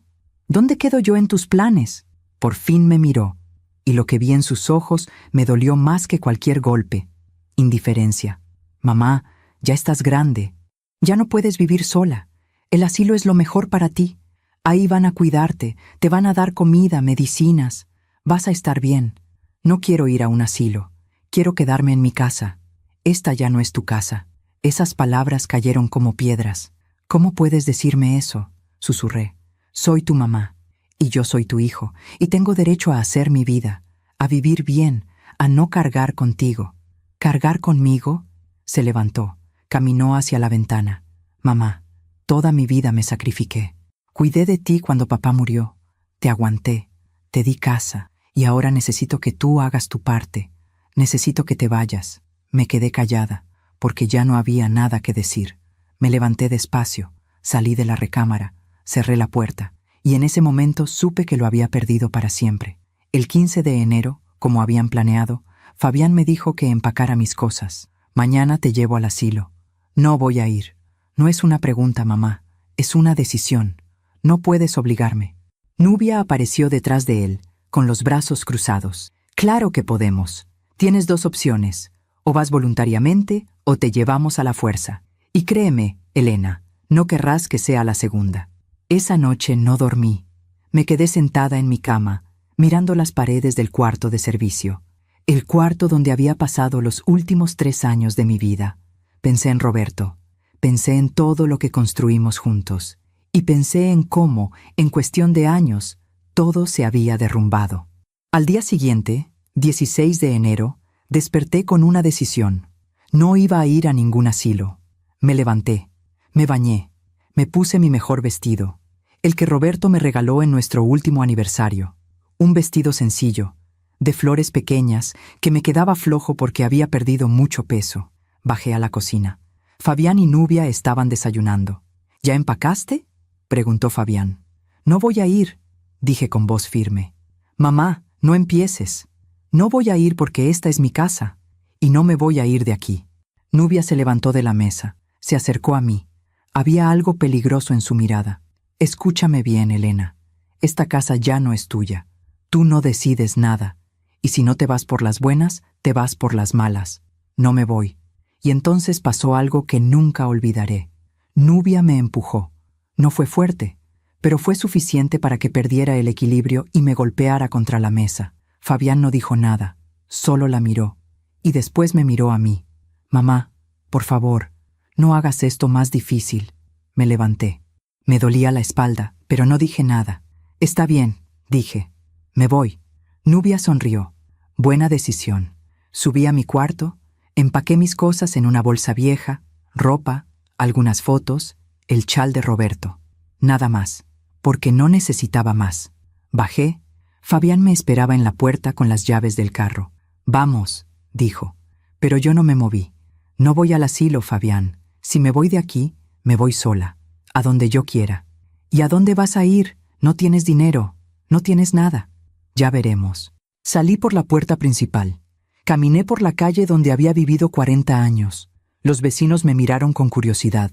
¿Dónde quedo yo en tus planes?» Por fin me miró, y lo que vi en sus ojos me dolió más que cualquier golpe. Indiferencia. «Mamá, ya estás grande. Ya no puedes vivir sola. El asilo es lo mejor para ti. Ahí van a cuidarte, te van a dar comida, medicinas. Vas a estar bien. No quiero ir a un asilo. Quiero quedarme en mi casa. Esta ya no es tu casa». Esas palabras cayeron como piedras. «¿Cómo puedes decirme eso?», susurré. «Soy tu mamá, y yo soy tu hijo, y tengo derecho a hacer mi vida, a vivir bien, a no cargar contigo». «¿Cargar conmigo?». Se levantó, caminó hacia la ventana. «Mamá, toda mi vida me sacrifiqué. Cuidé de ti cuando papá murió. Te aguanté, te di casa, y ahora necesito que tú hagas tu parte. Necesito que te vayas». Me quedé callada, porque ya no había nada que decir. Me levanté despacio, salí de la recámara, cerré la puerta, y en ese momento supe que lo había perdido para siempre. El 15 de enero, como habían planeado, Fabián me dijo que empacara mis cosas. «Mañana te llevo al asilo». «No voy a ir. No es una pregunta, mamá, es una decisión. No puedes obligarme». Nubia apareció detrás de él, con los brazos cruzados. «Claro que podemos. Tienes 2 opciones. O vas voluntariamente o te llevamos a la fuerza. Y créeme, Elena, no querrás que sea la segunda». Esa noche no dormí. Me quedé sentada en mi cama, mirando las paredes del cuarto de servicio. El cuarto donde había pasado los últimos 3 años de mi vida. Pensé en Roberto. Pensé en todo lo que construimos juntos. Y pensé en cómo, en cuestión de años, todo se había derrumbado. Al día siguiente, 16 de enero, desperté con una decisión. No iba a ir a ningún asilo. Me levanté, me bañé, me puse mi mejor vestido, el que Roberto me regaló en nuestro último aniversario. Un vestido sencillo, de flores pequeñas, que me quedaba flojo porque había perdido mucho peso. Bajé a la cocina. Fabián y Nubia estaban desayunando. ¿Ya empacaste?, preguntó Fabián. No voy a ir, dije con voz firme. Mamá, no empieces. No voy a ir porque esta es mi casa, y no me voy a ir de aquí. Nubia se levantó de la mesa, se acercó a mí. Había algo peligroso en su mirada. Escúchame bien, Elena. Esta casa ya no es tuya. Tú no decides nada. Y si no te vas por las buenas, te vas por las malas. No me voy. Y entonces pasó algo que nunca olvidaré. Nubia me empujó. No fue fuerte, pero fue suficiente para que perdiera el equilibrio y me golpeara contra la mesa. Fabián no dijo nada, solo la miró. Y después me miró a mí. Mamá, por favor, no hagas esto más difícil. Me levanté. Me dolía la espalda, pero no dije nada. Está bien, dije. Me voy. Nubia sonrió. Buena decisión. Subí a mi cuarto, empaqué mis cosas en una bolsa vieja, ropa, algunas fotos, el chal de Roberto. Nada más, porque no necesitaba más. Bajé. Fabián me esperaba en la puerta con las llaves del carro. Vamos, dijo. Pero yo no me moví. No voy al asilo, Fabián. Si me voy de aquí, me voy sola, a donde yo quiera. ¿Y a dónde vas a ir? No tienes dinero, no tienes nada. Ya veremos. Salí por la puerta principal. Caminé por la calle donde había vivido 40 años. Los vecinos me miraron con curiosidad.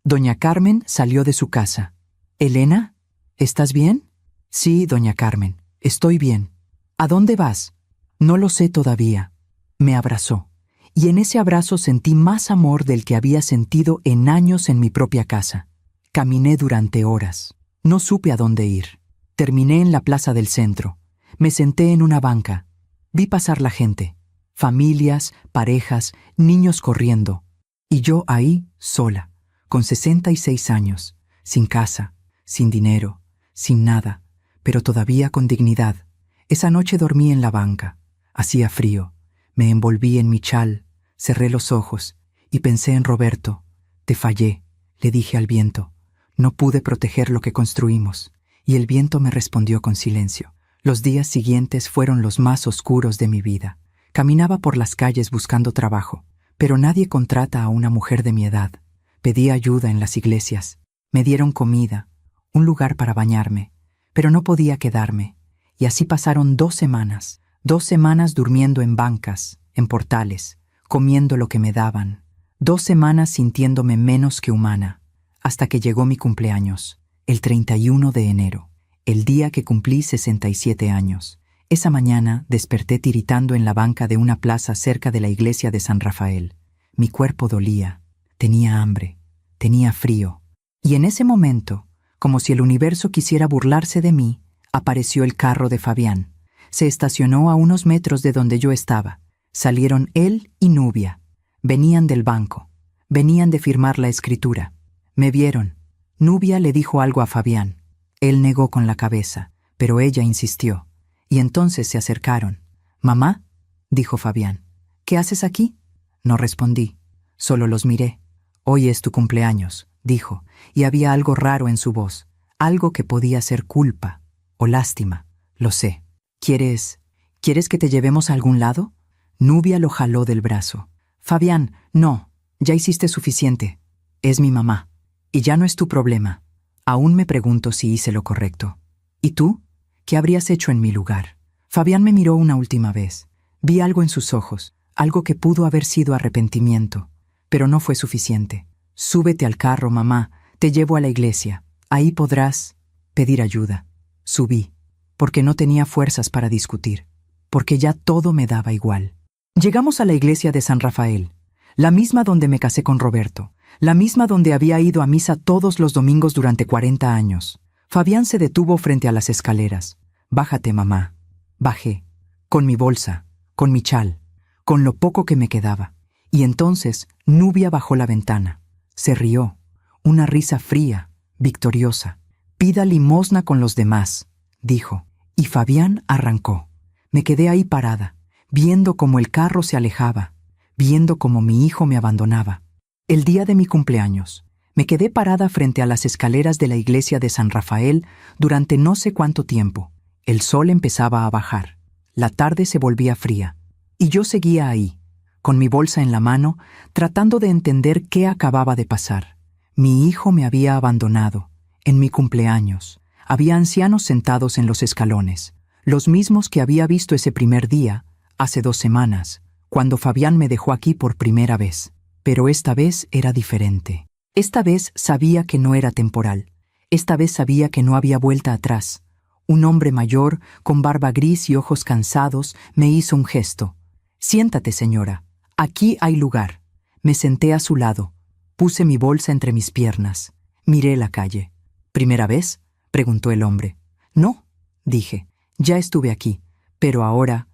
Doña Carmen salió de su casa. «¿Elena? ¿Estás bien?» «Sí, doña Carmen, estoy bien». «¿A dónde vas?» «No lo sé todavía». Me abrazó, y en ese abrazo sentí más amor del que había sentido en años en mi propia casa. Caminé durante horas. No supe a dónde ir. Terminé en la plaza del centro. Me senté en una banca. Vi pasar la gente. Familias, parejas, niños corriendo. Y yo ahí, sola, con 66 años, sin casa, sin dinero, sin nada, pero todavía con dignidad. Esa noche dormí en la banca. Hacía frío. Me envolví en mi chal, cerré los ojos y pensé en Roberto. Te fallé, le dije al viento. No pude proteger lo que construimos, y el viento me respondió con silencio. Los días siguientes fueron los más oscuros de mi vida. Caminaba por las calles buscando trabajo, pero nadie contrata a una mujer de mi edad. Pedí ayuda en las iglesias. Me dieron comida, un lugar para bañarme, pero no podía quedarme. Y así pasaron 2 semanas. 2 semanas durmiendo en bancas, en portales, comiendo lo que me daban. 2 semanas sintiéndome menos que humana, hasta que llegó mi cumpleaños, el 31 de enero, el día que cumplí 67 años. Esa mañana desperté tiritando en la banca de una plaza cerca de la iglesia de San Rafael. Mi cuerpo dolía, tenía hambre, tenía frío. Y en ese momento, como si el universo quisiera burlarse de mí, apareció el carro de Fabián. Se estacionó a unos metros de donde yo estaba. Salieron él y Nubia. Venían del banco. Venían de firmar la escritura. Me vieron. Nubia le dijo algo a Fabián. Él negó con la cabeza, pero ella insistió. Y entonces se acercaron. «Mamá», dijo Fabián, «¿qué haces aquí?» No respondí. Solo los miré. «Hoy es tu cumpleaños», dijo, y había algo raro en su voz. Algo que podía ser culpa o lástima. «Lo sé. ¿Quieres que te llevemos a algún lado?» Nubia lo jaló del brazo. «Fabián, no. Ya hiciste suficiente. Es mi mamá. Y ya no es tu problema. Aún me pregunto si hice lo correcto. ¿Y tú? ¿Qué habrías hecho en mi lugar?» Fabián me miró una última vez. Vi algo en sus ojos, algo que pudo haber sido arrepentimiento, pero no fue suficiente. «Súbete al carro, mamá. Te llevo a la iglesia. Ahí podrás pedir ayuda». Subí, porque no tenía fuerzas para discutir, porque ya todo me daba igual. Llegamos a la iglesia de San Rafael, la misma donde me casé con Roberto, la misma donde había ido a misa todos los domingos durante 40 años. Fabián se detuvo frente a las escaleras. «Bájate, mamá». Bajé, con mi bolsa, con mi chal, con lo poco que me quedaba. Y entonces Nubia bajó la ventana. Se rió, una risa fría, victoriosa. «Pida limosna con los demás», dijo. Y Fabián arrancó. Me quedé ahí parada, viendo cómo el carro se alejaba, viendo cómo mi hijo me abandonaba. El día de mi cumpleaños, me quedé parada frente a las escaleras de la iglesia de San Rafael durante no sé cuánto tiempo. El sol empezaba a bajar. La tarde se volvía fría, y yo seguía ahí, con mi bolsa en la mano, tratando de entender qué acababa de pasar. Mi hijo me había abandonado, en mi cumpleaños. Había ancianos sentados en los escalones, los mismos que había visto ese primer día, hace 2 semanas, cuando Fabián me dejó aquí por primera vez. Pero esta vez era diferente. Esta vez sabía que no era temporal. Esta vez sabía que no había vuelta atrás. Un hombre mayor, con barba gris y ojos cansados, me hizo un gesto. «Siéntate, señora. Aquí hay lugar». Me senté a su lado. Puse mi bolsa entre mis piernas. Miré la calle. «¿Primera vez?», preguntó el hombre. «No», dije. «Ya estuve aquí. Pero ahora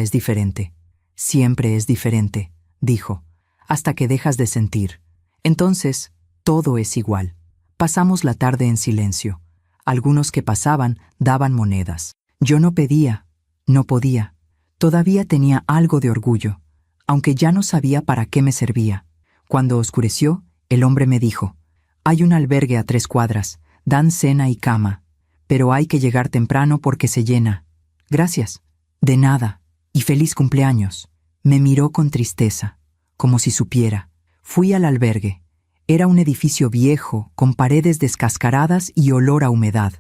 es diferente». «Siempre es diferente», dijo, «hasta que dejas de sentir. Entonces, todo es igual». Pasamos la tarde en silencio. Algunos que pasaban daban monedas. Yo no pedía, no podía. Todavía tenía algo de orgullo, aunque ya no sabía para qué me servía. Cuando oscureció, el hombre me dijo: «Hay un albergue a 3 cuadras, dan cena y cama, pero hay que llegar temprano porque se llena». «Gracias». «De nada, y feliz cumpleaños». Me miró con tristeza, como si supiera. Fui al albergue. Era un edificio viejo, con paredes descascaradas y olor a humedad.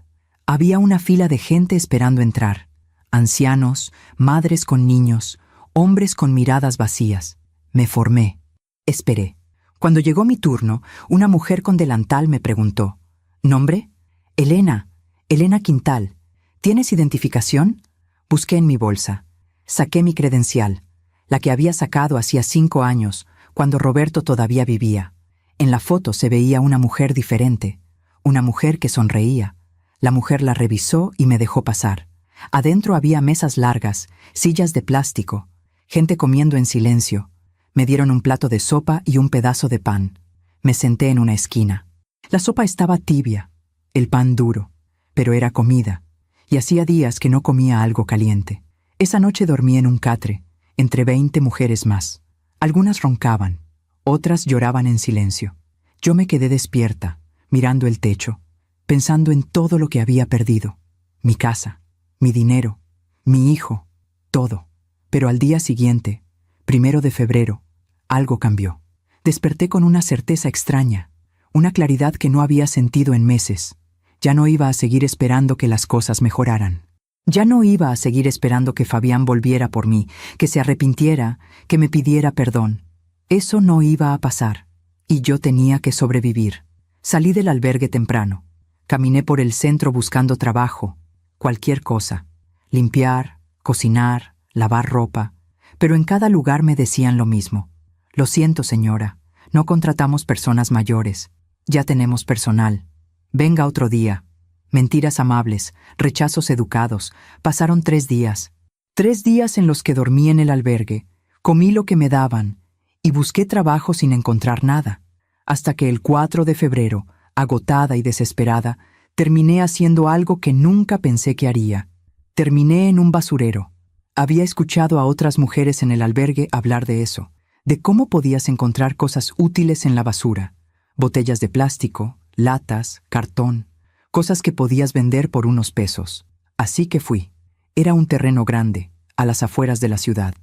Había una fila de gente esperando entrar. Ancianos, madres con niños, hombres con miradas vacías. Me formé. Esperé. Cuando llegó mi turno, una mujer con delantal me preguntó: «¿Nombre?» «Elena. Elena Quintal. ¿Tienes identificación?» Busqué en mi bolsa. Saqué mi credencial, la que había sacado hacía 5 años, cuando Roberto todavía vivía. En la foto se veía una mujer diferente, una mujer que sonreía. La mujer la revisó y me dejó pasar. Adentro había mesas largas, sillas de plástico, gente comiendo en silencio. Me dieron un plato de sopa y un pedazo de pan. Me senté en una esquina. La sopa estaba tibia, el pan duro, pero era comida, y hacía días que no comía algo caliente. Esa noche dormí en un catre, entre 20 mujeres más. Algunas roncaban, otras lloraban en silencio. Yo me quedé despierta, mirando el techo, pensando en todo lo que había perdido. Mi casa, mi dinero, mi hijo, todo. Pero al día siguiente, 1 de febrero, algo cambió. Desperté con una certeza extraña, una claridad que no había sentido en meses. Ya no iba a seguir esperando que las cosas mejoraran. Ya no iba a seguir esperando que Fabián volviera por mí, que se arrepintiera, que me pidiera perdón. Eso no iba a pasar, y yo tenía que sobrevivir. Salí del albergue temprano. Caminé por el centro buscando trabajo, cualquier cosa. Limpiar, cocinar, lavar ropa. Pero en cada lugar me decían lo mismo. «Lo siento, señora, no contratamos personas mayores. Ya tenemos personal. Venga otro día». Mentiras amables, rechazos educados. Pasaron 3 días. 3 días en los que dormí en el albergue, comí lo que me daban y busqué trabajo sin encontrar nada. Hasta que el 4 de febrero, agotada y desesperada, terminé haciendo algo que nunca pensé que haría. Terminé en un basurero. Había escuchado a otras mujeres en el albergue hablar de eso, de cómo podías encontrar cosas útiles en la basura. Botellas de plástico, latas, cartón. Cosas que podías vender por unos pesos. Así que fui. Era un terreno grande, a las afueras de la ciudad.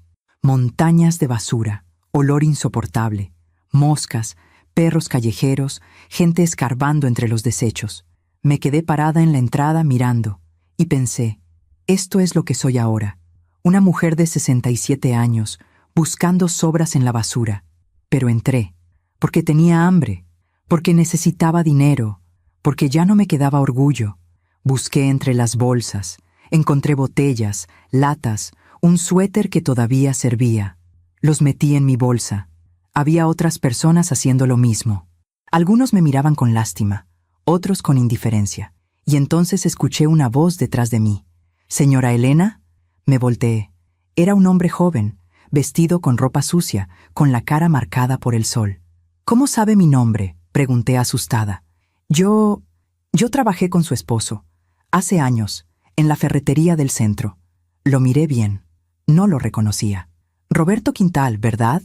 Montañas de basura, olor insoportable, moscas, perros callejeros, gente escarbando entre los desechos. Me quedé parada en la entrada mirando, y pensé: esto es lo que soy ahora. Una mujer de 67 años, buscando sobras en la basura. Pero entré, porque tenía hambre, porque necesitaba dinero, porque ya no me quedaba orgullo. Busqué entre las bolsas, encontré botellas, latas, un suéter que todavía servía. Los metí en mi bolsa. Había otras personas haciendo lo mismo. Algunos me miraban con lástima, otros con indiferencia. Y entonces escuché una voz detrás de mí. «¿Señora Elena?» Me volteé. Era un hombre joven, vestido con ropa sucia, con la cara marcada por el sol. «¿Cómo sabe mi nombre?», pregunté asustada. Yo trabajé con su esposo, hace años, en la ferretería del centro. Lo miré bien. No lo reconocía. «Roberto Quintal, ¿verdad?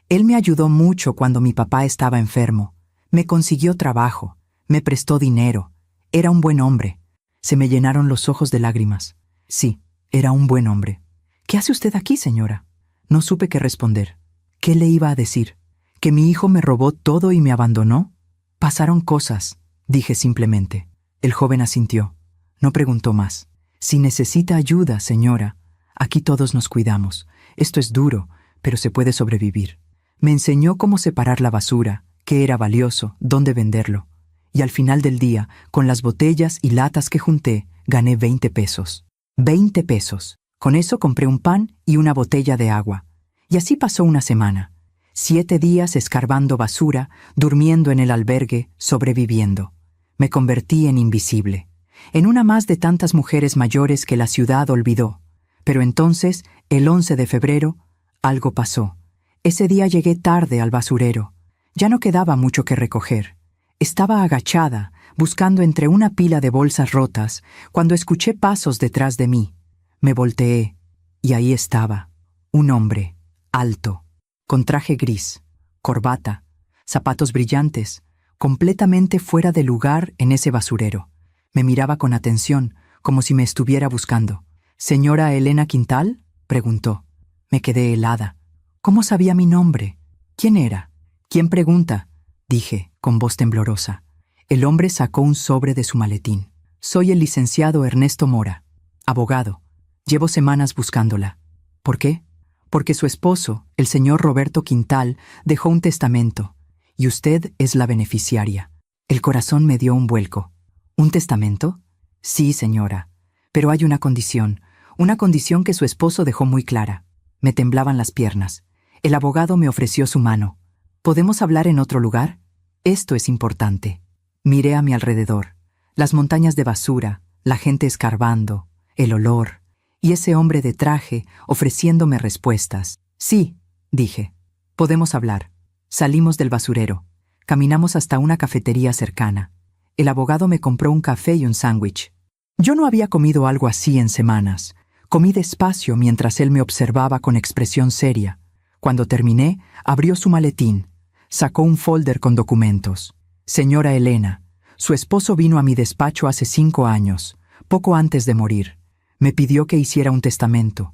Él me ayudó mucho cuando mi papá estaba enfermo. Me consiguió trabajo, me prestó dinero. Era un buen hombre». Se me llenaron los ojos de lágrimas. Sí, era un buen hombre. ¿Qué hace usted aquí, señora? No supe qué responder. ¿Qué le iba a decir? ¿Que mi hijo me robó todo y me abandonó? Pasaron cosas, dije simplemente. El joven asintió. No preguntó más. Si necesita ayuda, señora, aquí todos nos cuidamos. Esto es duro, pero se puede sobrevivir. Me enseñó cómo separar la basura, qué era valioso, dónde venderlo. Y al final del día, con las botellas y latas que junté, gané 20 pesos. 20 pesos. Con eso compré un pan y una botella de agua. Y así pasó una semana. 7 días escarbando basura, durmiendo en el albergue, sobreviviendo. Me convertí en invisible, en una más de tantas mujeres mayores que la ciudad olvidó. Pero entonces, el 11 de febrero, algo pasó. Ese día llegué tarde al basurero. Ya no quedaba mucho que recoger. Estaba agachada, buscando entre una pila de bolsas rotas, cuando escuché pasos detrás de mí. Me volteé, y ahí estaba, un hombre, alto, con traje gris, corbata, zapatos brillantes, completamente fuera de lugar en ese basurero. Me miraba con atención, como si me estuviera buscando. «¿Señora Elena Quintal?», preguntó. Me quedé helada. ¿Cómo sabía mi nombre? ¿Quién era? «¿Quién pregunta?», dije, con voz temblorosa. El hombre sacó un sobre de su maletín. «Soy el licenciado Ernesto Mora, abogado. Llevo semanas buscándola». «¿Por qué?». «Porque su esposo, el señor Roberto Quintal, dejó un testamento, y usted es la beneficiaria». El corazón me dio un vuelco. «¿Un testamento?». «Sí, señora. Pero hay una condición que su esposo dejó muy clara». Me temblaban las piernas. El abogado me ofreció su mano. «¿Podemos hablar en otro lugar? Esto es importante». Miré a mi alrededor. Las montañas de basura, la gente escarbando, el olor, y ese hombre de traje ofreciéndome respuestas. «Sí», dije. «Podemos hablar». Salimos del basurero. Caminamos hasta una cafetería cercana. El abogado me compró un café y un sándwich. Yo no había comido algo así en semanas. Comí despacio mientras él me observaba con expresión seria. Cuando terminé, abrió su maletín. Sacó un folder con documentos. «Señora Elena, su esposo vino a mi despacho hace 5 años, poco antes de morir. Me pidió que hiciera un testamento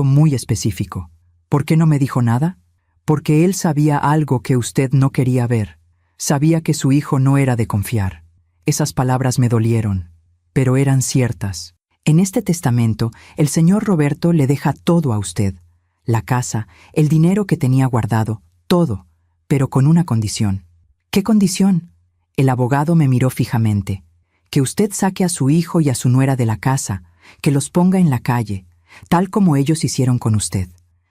muy específico. ¿Por qué no me dijo nada? Porque él sabía algo que usted no quería ver. Sabía que su hijo no era de confiar». Esas palabras me dolieron, pero eran ciertas. En este testamento, el señor Roberto le deja todo a usted. La casa, el dinero que tenía guardado, todo, pero con una condición. ¿Qué condición? El abogado me miró fijamente. Que usted saque a su hijo y a su nuera de la casa, que los ponga en la calle, tal como ellos hicieron con usted.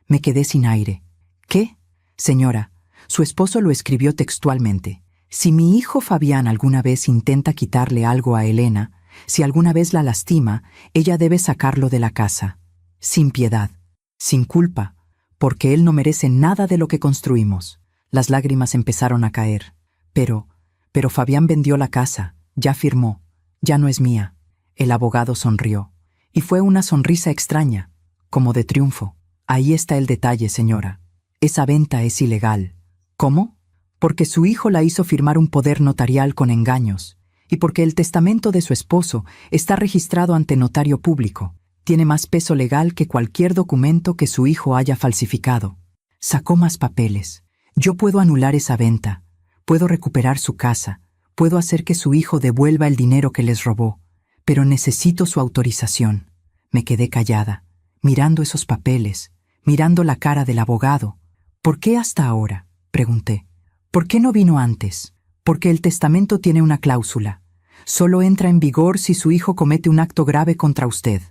Me quedé sin aire. ¿Qué? Señora, su esposo lo escribió textualmente. Si mi hijo Fabián alguna vez intenta quitarle algo a Elena, si alguna vez la lastima, ella debe sacarlo de la casa. Sin piedad, sin culpa, porque él no merece nada de lo que construimos. Las lágrimas empezaron a caer. Pero Fabián vendió la casa, ya firmó, ya no es mía. El abogado sonrió. Y fue una sonrisa extraña, como de triunfo. Ahí está el detalle, señora. Esa venta es ilegal. ¿Cómo? Porque su hijo la hizo firmar un poder notarial con engaños, y porque el testamento de su esposo está registrado ante notario público. Tiene más peso legal que cualquier documento que su hijo haya falsificado. Sacó más papeles. Yo puedo anular esa venta. Puedo recuperar su casa. Puedo hacer que su hijo devuelva el dinero que les robó. Pero necesito su autorización. Me quedé callada, mirando esos papeles, mirando la cara del abogado. ¿Por qué hasta ahora?, pregunté. ¿Por qué no vino antes? Porque el testamento tiene una cláusula. Solo entra en vigor si su hijo comete un acto grave contra usted.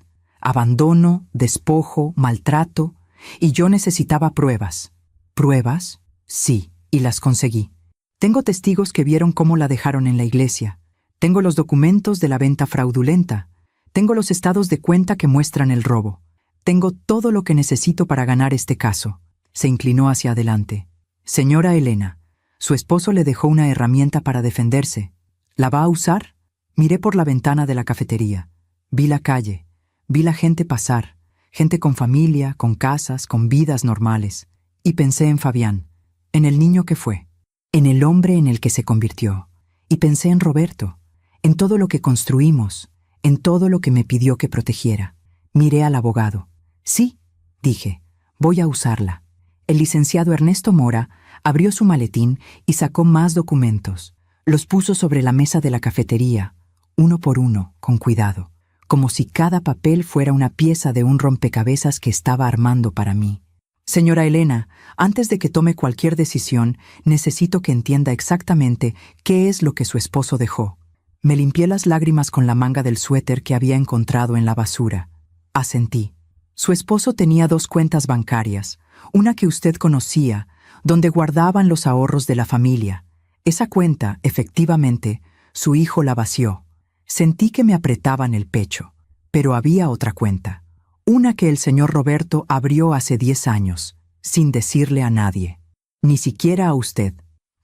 Abandono, despojo, maltrato. Y yo necesitaba pruebas. ¿Pruebas? Sí, y las conseguí. Tengo testigos que vieron cómo la dejaron en la iglesia. Tengo los documentos de la venta fraudulenta. Tengo los estados de cuenta que muestran el robo. Tengo todo lo que necesito para ganar este caso. Se inclinó hacia adelante. Señora Elena, su esposo le dejó una herramienta para defenderse. ¿La va a usar? Miré por la ventana de la cafetería. Vi la calle. Vi la gente pasar. Gente con familia, con casas, con vidas normales. Y pensé en Fabián, en el niño que fue, en el hombre en el que se convirtió. Y pensé en Roberto, en todo lo que construimos, en todo lo que me pidió que protegiera. Miré al abogado. Sí, dije, voy a usarla. El licenciado Ernesto Mora abrió su maletín y sacó más documentos. Los puso sobre la mesa de la cafetería, uno por uno, con cuidado, como si cada papel fuera una pieza de un rompecabezas que estaba armando para mí. Señora Elena, antes de que tome cualquier decisión, necesito que entienda exactamente qué es lo que su esposo dejó. Me limpié las lágrimas con la manga del suéter que había encontrado en la basura. Asentí. Su esposo tenía 2 cuentas bancarias, una que usted conocía, donde guardaban los ahorros de la familia. Esa cuenta, efectivamente, su hijo la vació. Sentí que me apretaban el pecho, pero había otra cuenta, una que el señor Roberto abrió hace 10 años, sin decirle a nadie, ni siquiera a usted.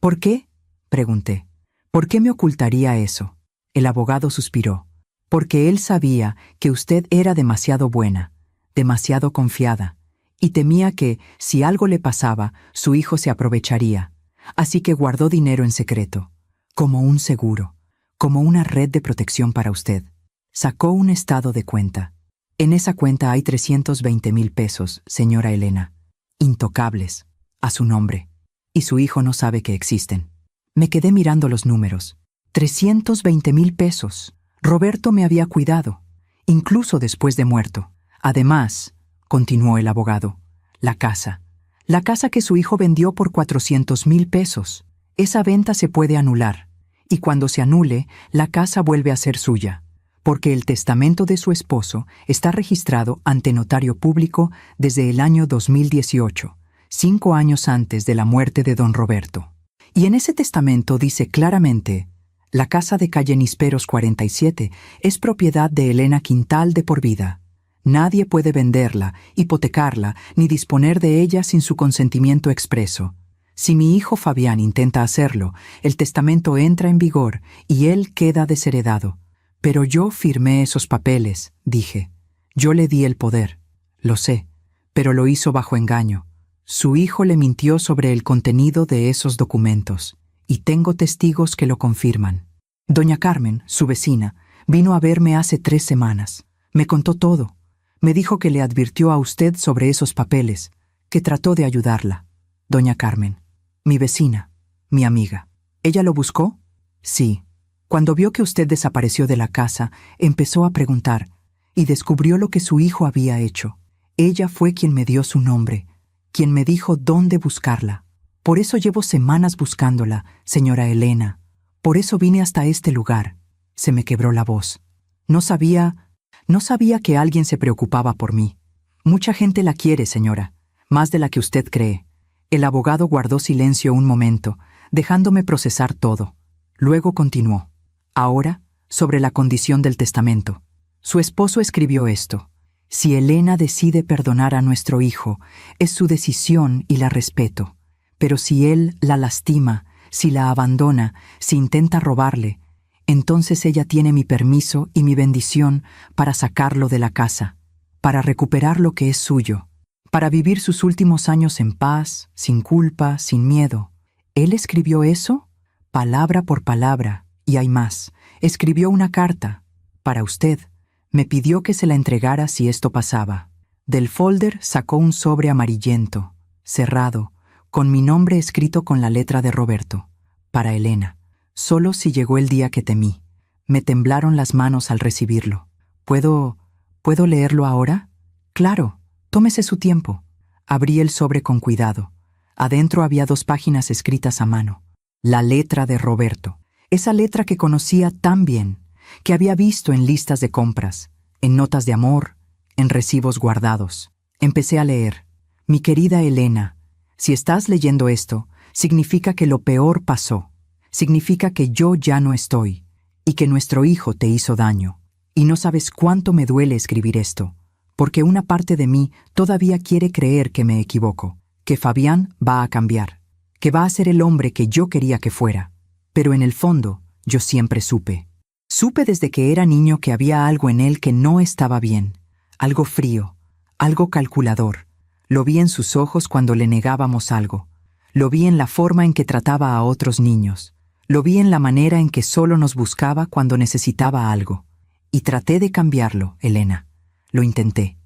¿Por qué?, pregunté. ¿Por qué me ocultaría eso? El abogado suspiró. Porque él sabía que usted era demasiado buena, demasiado confiada, y temía que, si algo le pasaba, su hijo se aprovecharía. Así que guardó dinero en secreto, como un seguro, como una red de protección para usted. Sacó un estado de cuenta. En esa cuenta hay 320,000 pesos, señora Elena, intocables, a su nombre, y su hijo no sabe que existen. Me quedé mirando los números. 320,000 pesos. Roberto me había cuidado, incluso después de muerto. Además, continuó el abogado, la casa que su hijo vendió por 400,000 pesos. Esa venta se puede anular, y cuando se anule, la casa vuelve a ser suya, porque el testamento de su esposo está registrado ante notario público desde el año 2018, 5 años antes de la muerte de don Roberto. Y en ese testamento dice claramente: la casa de calle Nisperos 47 es propiedad de Elena Quintal de por vida. Nadie puede venderla, hipotecarla, ni disponer de ella sin su consentimiento expreso. Si mi hijo Fabián intenta hacerlo, el testamento entra en vigor y él queda desheredado. Pero yo firmé esos papeles, dije. Yo le di el poder. Lo sé, pero lo hizo bajo engaño. Su hijo le mintió sobre el contenido de esos documentos, y tengo testigos que lo confirman. Doña Carmen, su vecina, vino a verme hace 3 semanas. Me contó todo. Me dijo que le advirtió a usted sobre esos papeles, que trató de ayudarla. Doña Carmen, mi vecina, mi amiga. ¿Ella lo buscó? Sí. Cuando vio que usted desapareció de la casa, empezó a preguntar, y descubrió lo que su hijo había hecho. Ella fue quien me dio su nombre, quien me dijo dónde buscarla. Por eso llevo semanas buscándola, señora Elena. Por eso vine hasta este lugar. Se me quebró la voz. No sabía que alguien se preocupaba por mí. Mucha gente la quiere, señora, más de la que usted cree. El abogado guardó silencio un momento, dejándome procesar todo. Luego continuó. Ahora, sobre la condición del testamento. Su esposo escribió esto: si Elena decide perdonar a nuestro hijo, es su decisión y la respeto. Pero si él la lastima, si la abandona, si intenta robarle, entonces ella tiene mi permiso y mi bendición para sacarlo de la casa, para recuperar lo que es suyo, para vivir sus últimos años en paz, sin culpa, sin miedo. ¿Él escribió eso? Palabra por palabra, y hay más. Escribió una carta, para usted. Me pidió que se la entregara si esto pasaba. Del folder sacó un sobre amarillento, cerrado, con mi nombre escrito con la letra de Roberto, para Elena. Solo si llegó el día que temí. Me temblaron las manos al recibirlo. ¿Puedo leerlo ahora? Claro, tómese su tiempo. Abrí el sobre con cuidado. Adentro había 2 páginas escritas a mano. La letra de Roberto. Esa letra que conocía tan bien, que había visto en listas de compras, en notas de amor, en recibos guardados. Empecé a leer. Mi querida Elena, si estás leyendo esto, significa que lo peor pasó. Significa que yo ya no estoy, y que nuestro hijo te hizo daño. Y no sabes cuánto me duele escribir esto, porque una parte de mí todavía quiere creer que me equivoco, que Fabián va a cambiar, que va a ser el hombre que yo quería que fuera. Pero en el fondo, yo siempre supe. Supe desde que era niño que había algo en él que no estaba bien, algo frío, algo calculador. Lo vi en sus ojos cuando le negábamos algo. Lo vi en la forma en que trataba a otros niños. Lo vi en la manera en que solo nos buscaba cuando necesitaba algo. Y traté de cambiarlo, Elena. Lo intenté.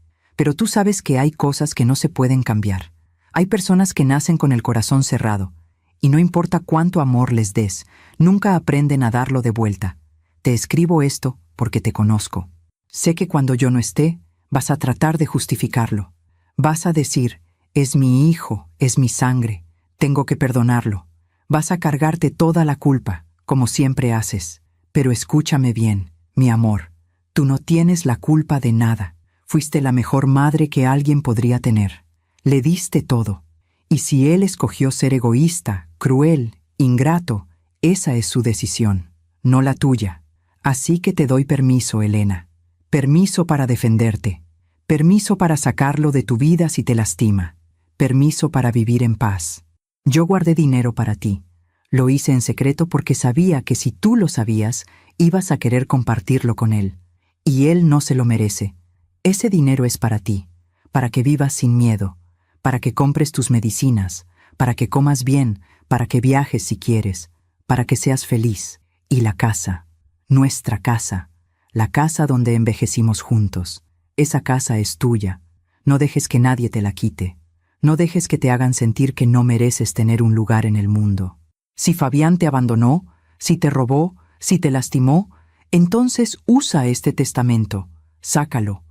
Pero tú sabes que hay cosas que no se pueden cambiar. Hay personas que nacen con el corazón cerrado, y no importa cuánto amor les des, nunca aprenden a darlo de vuelta. Te escribo esto porque te conozco. Sé que cuando yo no esté, vas a tratar de justificarlo. Vas a decir, es mi hijo, es mi sangre, tengo que perdonarlo. Vas a cargarte toda la culpa, como siempre haces. Pero escúchame bien, mi amor, tú no tienes la culpa de nada. Fuiste la mejor madre que alguien podría tener. Le diste todo. Y si él escogió ser egoísta, cruel, ingrato, esa es su decisión, no la tuya. Así que te doy permiso, Elena. Permiso para defenderte. Permiso para sacarlo de tu vida si te lastima. Permiso para vivir en paz. Yo guardé dinero para ti. Lo hice en secreto porque sabía que si tú lo sabías, ibas a querer compartirlo con él. Y él no se lo merece. Ese dinero es para ti, para que vivas sin miedo, para que compres tus medicinas, para que comas bien, para que viajes si quieres, para que seas feliz. Y la casa, nuestra casa, la casa donde envejecimos juntos, esa casa es tuya. No dejes que nadie te la quite. No dejes que te hagan sentir que no mereces tener un lugar en el mundo. Si Fabián te abandonó, si te robó, si te lastimó, entonces usa este testamento, sácalo,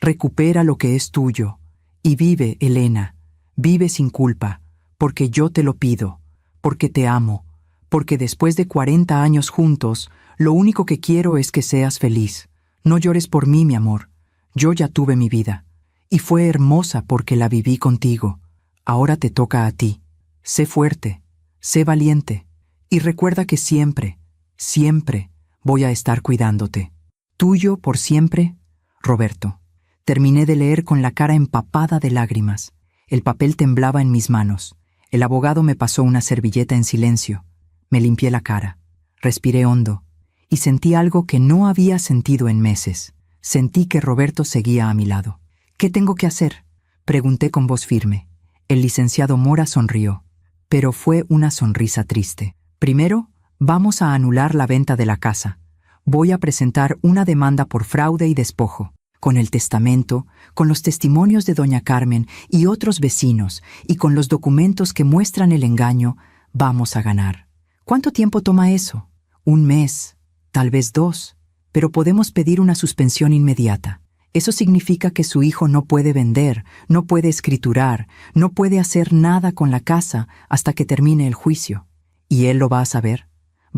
recupera lo que es tuyo y vive, Elena, vive sin culpa, porque yo te lo pido, porque te amo, porque después de 40 años juntos, lo único que quiero es que seas feliz. No llores por mí, mi amor. Yo ya tuve mi vida, y fue hermosa porque la viví contigo. Ahora te toca a ti. Sé fuerte, sé valiente, y recuerda que siempre, siempre voy a estar cuidándote. Tuyo por siempre, Roberto. Terminé de leer con la cara empapada de lágrimas. El papel temblaba en mis manos. El abogado me pasó una servilleta en silencio. Me limpié la cara. Respiré hondo. Y sentí algo que no había sentido en meses. Sentí que Roberto seguía a mi lado. ¿Qué tengo que hacer?, pregunté con voz firme. El licenciado Mora sonrió, pero fue una sonrisa triste. Primero, vamos a anular la venta de la casa. Voy a presentar una demanda por fraude y despojo, con el testamento, con los testimonios de doña Carmen y otros vecinos, y con los documentos que muestran el engaño, vamos a ganar. ¿Cuánto tiempo toma eso? 1 mes, tal vez 2, pero podemos pedir una suspensión inmediata. Eso significa que su hijo no puede vender, no puede escriturar, no puede hacer nada con la casa hasta que termine el juicio. ¿Y él lo va a saber?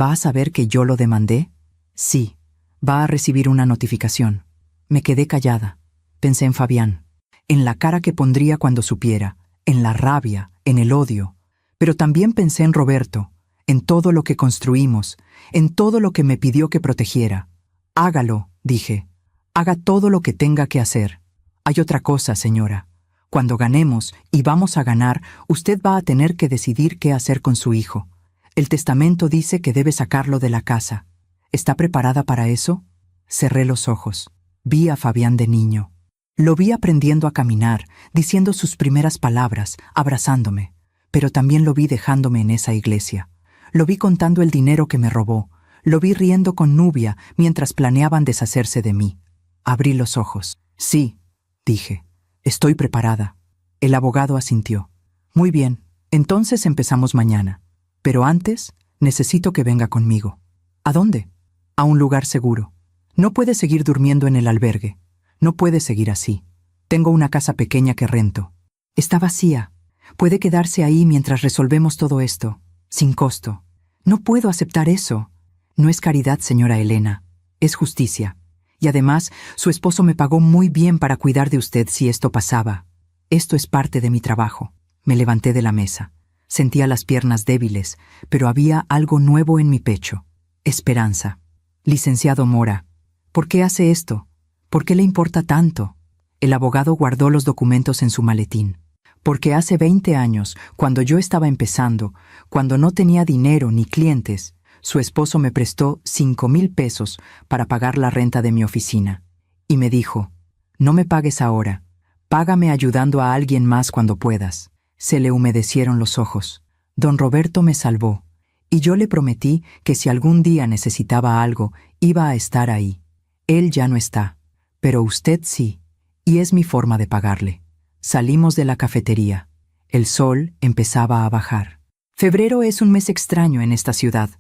¿Va a saber que yo lo demandé? Sí, va a recibir una notificación. Me quedé callada. Pensé en Fabián, en la cara que pondría cuando supiera, en la rabia, en el odio. Pero también pensé en Roberto, en todo lo que construimos, en todo lo que me pidió que protegiera. Hágalo, dije. Haga todo lo que tenga que hacer. Hay otra cosa, señora. Cuando ganemos, y vamos a ganar, usted va a tener que decidir qué hacer con su hijo. El testamento dice que debe sacarlo de la casa. ¿Está preparada para eso? Cerré los ojos. Vi a Fabián de niño. Lo vi aprendiendo a caminar, diciendo sus primeras palabras, abrazándome. Pero también lo vi dejándome en esa iglesia. Lo vi contando el dinero que me robó. Lo vi riendo con Nubia mientras planeaban deshacerse de mí. Abrí los ojos. Sí, dije. Estoy preparada. El abogado asintió. Muy bien, entonces empezamos mañana. Pero antes, necesito que venga conmigo. ¿A dónde? A un lugar seguro. No puede seguir durmiendo en el albergue. No puede seguir así. Tengo una casa pequeña que rento. Está vacía. Puede quedarse ahí mientras resolvemos todo esto, sin costo. No puedo aceptar eso. No es caridad, señora Elena. Es justicia. Y además, su esposo me pagó muy bien para cuidar de usted si esto pasaba. Esto es parte de mi trabajo. Me levanté de la mesa. Sentía las piernas débiles, pero había algo nuevo en mi pecho. Esperanza. Licenciado Mora, ¿por qué hace esto? ¿Por qué le importa tanto? El abogado guardó los documentos en su maletín. Porque hace 20 años, cuando yo estaba empezando, cuando no tenía dinero ni clientes, su esposo me prestó 5,000 pesos para pagar la renta de mi oficina. Y me dijo, no me pagues ahora, págame ayudando a alguien más cuando puedas. Se le humedecieron los ojos. Don Roberto me salvó, y yo le prometí que si algún día necesitaba algo, iba a estar ahí. Él ya no está, pero usted sí, Y es mi forma de pagarle. Salimos de la cafetería. El sol empezaba a bajar. Febrero es un mes extraño en esta ciudad.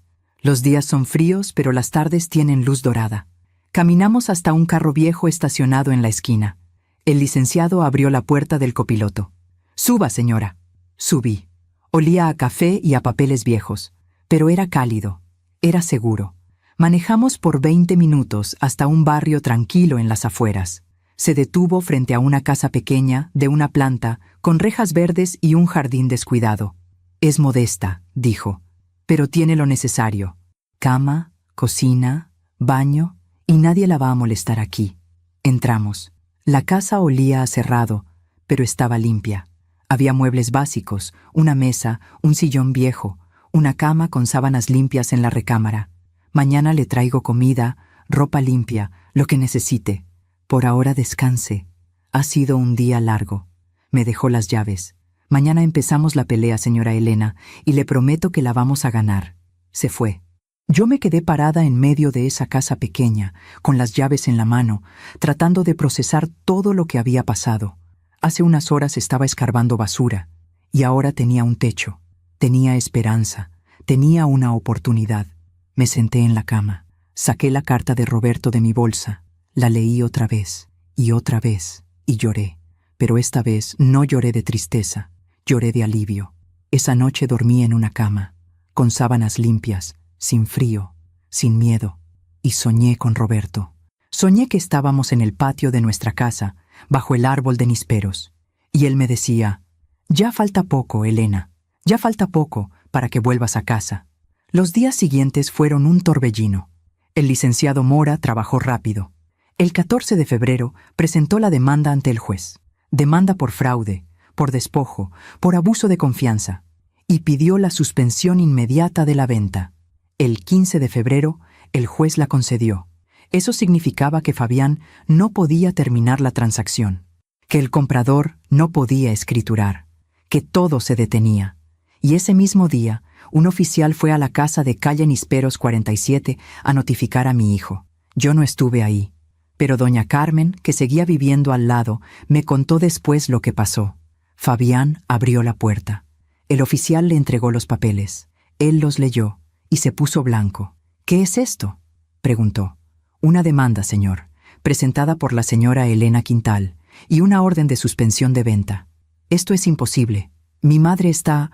Los días son fríos, pero las tardes tienen luz dorada. Caminamos hasta un carro viejo estacionado en la esquina. El licenciado abrió la puerta del copiloto. «Suba, señora». Subí. Olía a café y a papeles viejos, pero era cálido, era seguro. Manejamos por 20 minutos hasta un barrio tranquilo en las afueras. Se detuvo frente a una casa pequeña, de una planta, con rejas verdes y un jardín descuidado. «Es modesta», dijo, «pero tiene lo necesario. Cama, cocina, baño, y nadie la va a molestar aquí». Entramos. La casa olía a cerrado, pero estaba limpia. Había muebles básicos, una mesa, un sillón viejo, una cama con sábanas limpias en la recámara. «Mañana le traigo comida, ropa limpia, lo que necesite. Por ahora descanse. Ha sido un día largo». Me dejó las llaves. «Mañana empezamos la pelea, señora Elena, y le prometo que la vamos a ganar». Se fue. Yo me quedé parada en medio de esa casa pequeña, con las llaves en la mano, tratando de procesar todo lo que había pasado. Hace unas horas estaba escarbando basura, y ahora tenía un techo, tenía esperanza, tenía una oportunidad. Me senté en la cama, saqué la carta de Roberto de mi bolsa, la leí otra vez, y lloré. Pero esta vez no lloré de tristeza, lloré de alivio. Esa noche dormí en una cama, con sábanas limpias, sin frío, sin miedo, y soñé con Roberto. Soñé que estábamos en el patio de nuestra casa, bajo el árbol de nísperos, y él me decía: «Ya falta poco, Elena, ya falta poco para que vuelvas a casa». Los días siguientes fueron un torbellino. El licenciado Mora trabajó rápido. El 14 de febrero presentó la demanda ante el juez. Demanda por fraude, por despojo, por abuso de confianza, y pidió la suspensión inmediata de la venta. El 15 de febrero, el juez la concedió. Eso significaba que Fabián no podía terminar la transacción, que el comprador no podía escriturar, que todo se detenía. Y ese mismo día, un oficial fue a la casa de calle Nísperos 47 a notificar a mi hijo. Yo no estuve ahí, pero doña Carmen, que seguía viviendo al lado, me contó después lo que pasó. Fabián abrió la puerta. El oficial le entregó los papeles. Él los leyó y se puso blanco. «¿Qué es esto?», preguntó. «Una demanda, señor, presentada por la señora Elena Quintal, y una orden de suspensión de venta. Esto es imposible. Mi madre ¿Está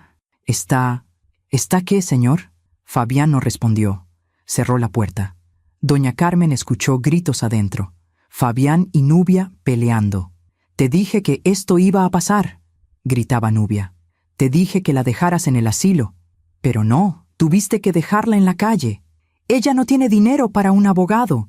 qué, señor?». Fabián no respondió. Cerró la puerta. Doña Carmen escuchó gritos adentro. Fabián y Nubia peleando. «Te dije que esto iba a pasar», gritaba Nubia. «Te dije que la dejaras en el asilo». «Pero no, tuviste que dejarla en la calle. Ella no tiene dinero para un abogado.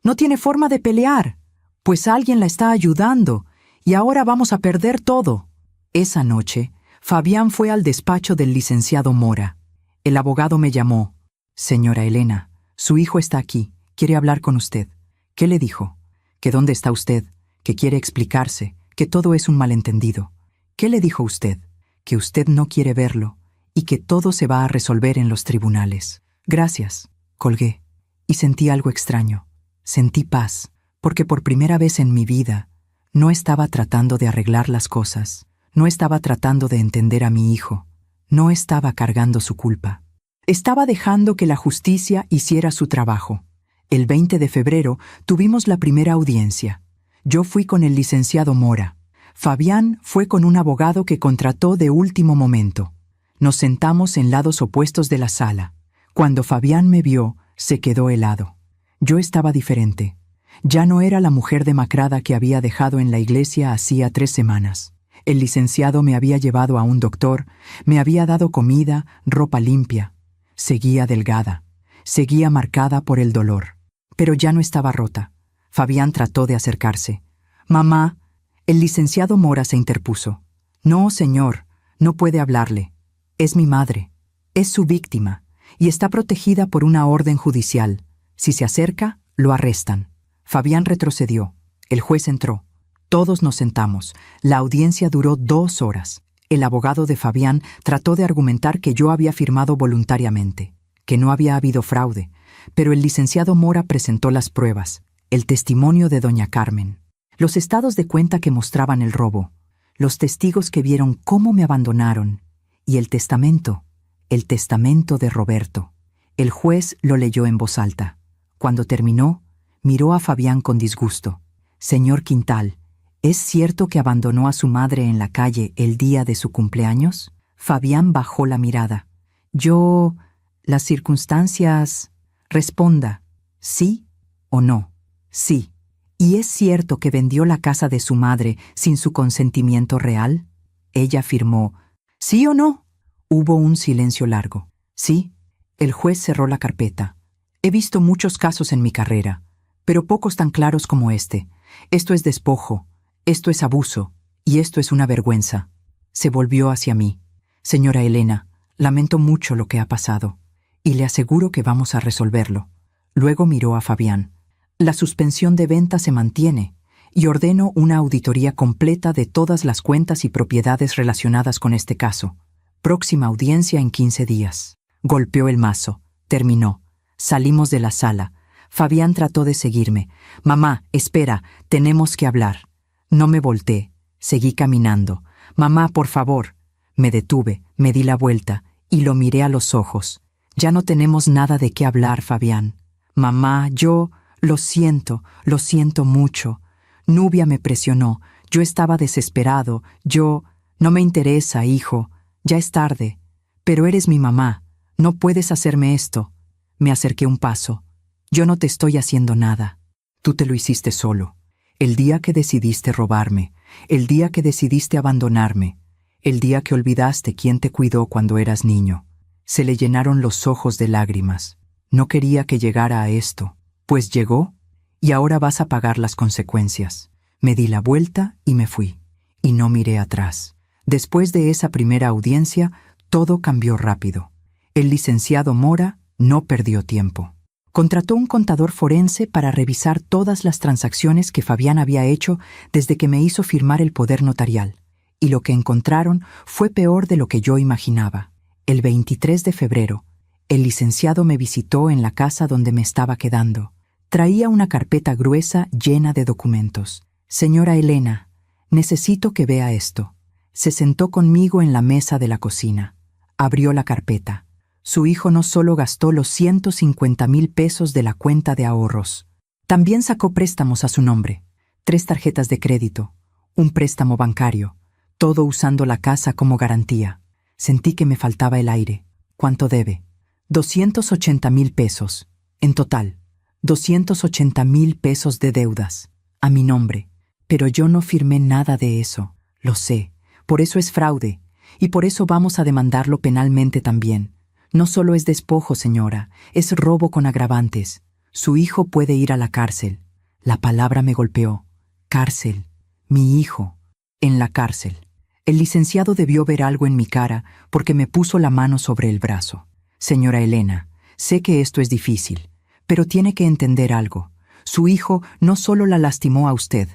No tiene forma de pelear, pues alguien la está ayudando, y ahora vamos a perder todo». Esa noche, Fabián fue al despacho del licenciado Mora. El abogado me llamó. «Señora Elena, su hijo está aquí, quiere hablar con usted». «¿Qué le dijo?». «Que dónde está usted, que quiere explicarse, que todo es un malentendido». «¿Qué le dijo usted?». «Que usted no quiere verlo, y que todo se va a resolver en los tribunales». «Gracias». Colgué, y sentí algo extraño. Sentí paz, porque por primera vez en mi vida no estaba tratando de arreglar las cosas, no estaba tratando de entender a mi hijo, no estaba cargando su culpa. Estaba dejando que la justicia hiciera su trabajo. El 20 de febrero tuvimos la primera audiencia. Yo fui con el licenciado Mora. Fabián fue con un abogado que contrató de último momento. Nos sentamos en lados opuestos de la sala. Cuando Fabián me vio, se quedó helado. Yo estaba diferente. Ya no era la mujer demacrada que había dejado en la iglesia hacía 3 semanas. El licenciado me había llevado a un doctor, me había dado comida, ropa limpia. Seguía delgada, seguía marcada por el dolor. Pero ya no estaba rota. Fabián trató de acercarse. «Mamá», el licenciado Mora se interpuso. «No, señor, no puede hablarle. Es mi madre. Es su víctima, y está protegida por una orden judicial. Si se acerca, lo arrestan». Fabián retrocedió. El juez entró. Todos nos sentamos. La audiencia duró 2 horas. El abogado de Fabián trató de argumentar que yo había firmado voluntariamente, que no había habido fraude, pero el licenciado Mora presentó las pruebas, el testimonio de doña Carmen. Los estados de cuenta que mostraban el robo, los testigos que vieron cómo me abandonaron, y el testamento de Roberto. El juez lo leyó en voz alta. Cuando terminó, miró a Fabián con disgusto. «Señor Quintal, ¿es cierto que abandonó a su madre en la calle el día de su cumpleaños?» Fabián bajó la mirada. «Las circunstancias...» «Responda, ¿sí o no?» «Sí». «¿Y es cierto que vendió la casa de su madre sin su consentimiento real?» Ella afirmó, «¿Sí o no?» Hubo un silencio largo. «Sí». El juez cerró la carpeta. «He visto muchos casos en mi carrera, pero pocos tan claros como este. Esto es despojo, esto es abuso, y esto es una vergüenza». Se volvió hacia mí. «Señora Elena, lamento mucho lo que ha pasado, y le aseguro que vamos a resolverlo». Luego miró a Fabián. «La suspensión de venta se mantiene, y ordeno una auditoría completa de todas las cuentas y propiedades relacionadas con este caso. Próxima audiencia en 15 días». Golpeó el mazo. Terminó. Salimos de la sala. Fabián trató de seguirme. «Mamá, espera, tenemos que hablar». No me volteé. Seguí caminando. «Mamá, por favor». Me detuve, me di la vuelta y lo miré a los ojos. «Ya no tenemos nada de qué hablar, Fabián. Mamá, lo siento mucho. Nubia me presionó. Yo estaba desesperado. No me interesa, hijo. Ya es tarde. Pero eres mi mamá. No puedes hacerme esto». Me acerqué un paso. «Yo no te estoy haciendo nada. Tú te lo hiciste solo. El día que decidiste robarme, el día que decidiste abandonarme, el día que olvidaste quién te cuidó cuando eras niño». Se le llenaron los ojos de lágrimas. «No quería que llegara a esto. Pues llegó, y ahora vas a pagar las consecuencias». Me di la vuelta y me fui. Y no miré atrás. Después de esa primera audiencia, todo cambió rápido. El licenciado Mora no perdió tiempo. Contrató un contador forense para revisar todas las transacciones que Fabián había hecho desde que me hizo firmar el poder notarial. Y lo que encontraron fue peor de lo que yo imaginaba. El 23 de febrero, el licenciado me visitó en la casa donde me estaba quedando. Traía una carpeta gruesa llena de documentos. «Señora Elena, necesito que vea esto». Se sentó conmigo en la mesa de la cocina. Abrió la carpeta. Su hijo no solo gastó los 150,000 pesos de la cuenta de ahorros, también sacó préstamos a su nombre, 3 tarjetas de crédito, un préstamo bancario, todo usando la casa como garantía. Sentí que me faltaba el aire. «¿Cuánto debe?» 280,000 pesos. En total, 280,000 pesos de deudas, a mi nombre. Pero yo no firmé nada de eso. Lo sé. Por eso es fraude. Y por eso vamos a demandarlo penalmente también. No solo es despojo, señora, es robo con agravantes. Su hijo puede ir a la cárcel». La palabra me golpeó. Cárcel. Mi hijo. En la cárcel. El licenciado debió ver algo en mi cara porque me puso la mano sobre el brazo. «Señora Elena, sé que esto es difícil, pero tiene que entender algo. Su hijo no solo la lastimó a usted,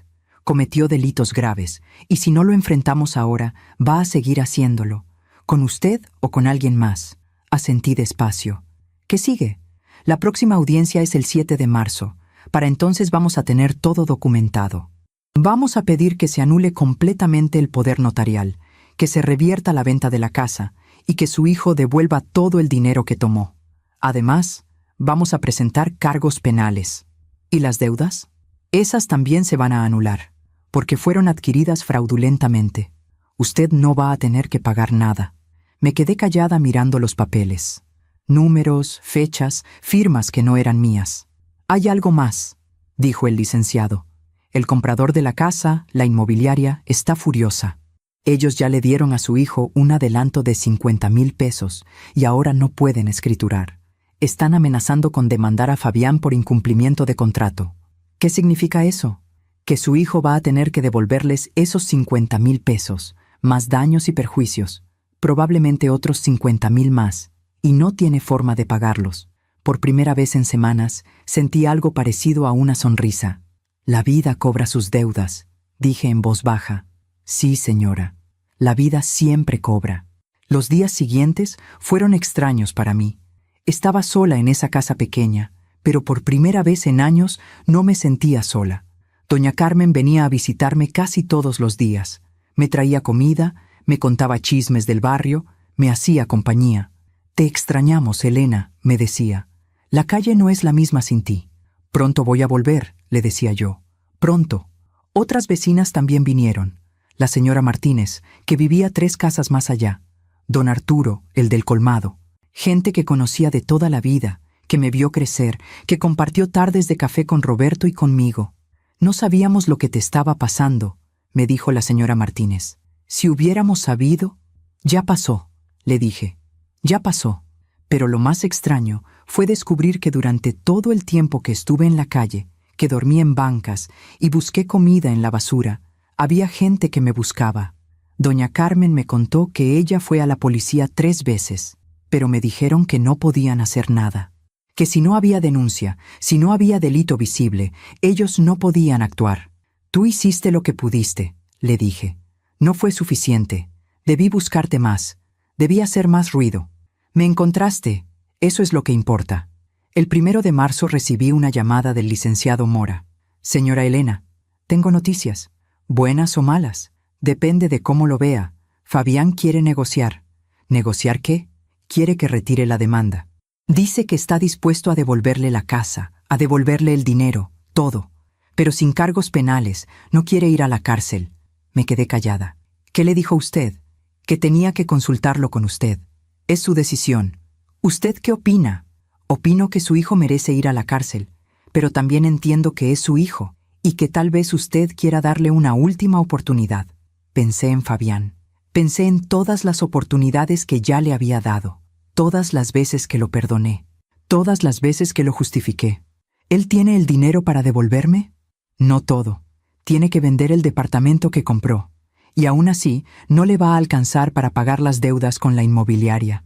cometió delitos graves, y si no lo enfrentamos ahora, va a seguir haciéndolo, con usted o con alguien más». Asentí despacio. «¿Qué sigue?» «La próxima audiencia es el 7 de marzo. Para entonces vamos a tener todo documentado. Vamos a pedir que se anule completamente el poder notarial, que se revierta la venta de la casa y que su hijo devuelva todo el dinero que tomó. Además, vamos a presentar cargos penales». «¿Y las deudas?» «Esas también se van a anular, porque fueron adquiridas fraudulentamente. Usted no va a tener que pagar nada». Me quedé callada mirando los papeles. Números, fechas, firmas que no eran mías. «Hay algo más», dijo el licenciado. «El comprador de la casa, la inmobiliaria, está furiosa. Ellos ya le dieron a su hijo un adelanto de 50,000 pesos y ahora no pueden escriturar. Están amenazando con demandar a Fabián por incumplimiento de contrato». «¿Qué significa eso?» «Que su hijo va a tener que devolverles esos 50,000 pesos, más daños y perjuicios, probablemente otros 50,000 más, y no tiene forma de pagarlos». Por primera vez en semanas, sentí algo parecido a una sonrisa. «La vida cobra sus deudas», dije en voz baja. «Sí, señora, la vida siempre cobra». Los días siguientes fueron extraños para mí. Estaba sola en esa casa pequeña, pero por primera vez en años no me sentía sola. Doña Carmen venía a visitarme casi todos los días. Me traía comida, me contaba chismes del barrio, me hacía compañía. «Te extrañamos, Elena», me decía. «La calle no es la misma sin ti». «Pronto voy a volver», le decía yo. «Pronto». Otras vecinas también vinieron. La señora Martínez, que vivía 3 casas más allá. Don Arturo, el del colmado. Gente que conocía de toda la vida, que me vio crecer, que compartió tardes de café con Roberto y conmigo. «No sabíamos lo que te estaba pasando», me dijo la señora Martínez. «Si hubiéramos sabido...». «Ya pasó», le dije. «Ya pasó». Pero lo más extraño fue descubrir que durante todo el tiempo que estuve en la calle, que dormí en bancas y busqué comida en la basura, había gente que me buscaba. Doña Carmen me contó que ella fue a la policía 3 veces, pero me dijeron que no podían hacer nada. Que si no había denuncia, si no había delito visible, ellos no podían actuar. «Tú hiciste lo que pudiste», le dije. «No fue suficiente. Debí buscarte más. Debí hacer más ruido. Me encontraste. Eso es lo que importa». El 1 de marzo recibí una llamada del licenciado Mora. «Señora Elena, tengo noticias. Buenas o malas. Depende de cómo lo vea. Fabián quiere negociar». «¿Negociar qué?» «Quiere que retire la demanda. Dice que está dispuesto a devolverle la casa, a devolverle el dinero, todo. Pero sin cargos penales, no quiere ir a la cárcel». Me quedé callada. «¿Qué le dijo usted?» «Que tenía que consultarlo con usted. Es su decisión. ¿Usted qué opina?» «Opino que su hijo merece ir a la cárcel, pero también entiendo que es su hijo y que tal vez usted quiera darle una última oportunidad». Pensé en Fabián. Pensé en todas las oportunidades que ya le había dado, todas las veces que lo perdoné, todas las veces que lo justifiqué. ¿Él tiene el dinero para devolverme? No todo. Tiene que vender el departamento que compró, y aún así no le va a alcanzar para pagar las deudas con la inmobiliaria.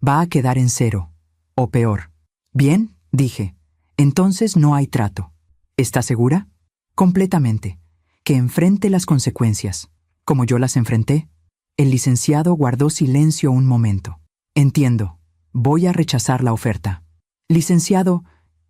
Va a quedar en cero, o peor. «Bien», dije, «entonces no hay trato». «¿Está segura?» «Completamente. Que enfrente las consecuencias, como yo las enfrenté». El licenciado guardó silencio un momento. «Entiendo. Voy a rechazar la oferta». «Licenciado,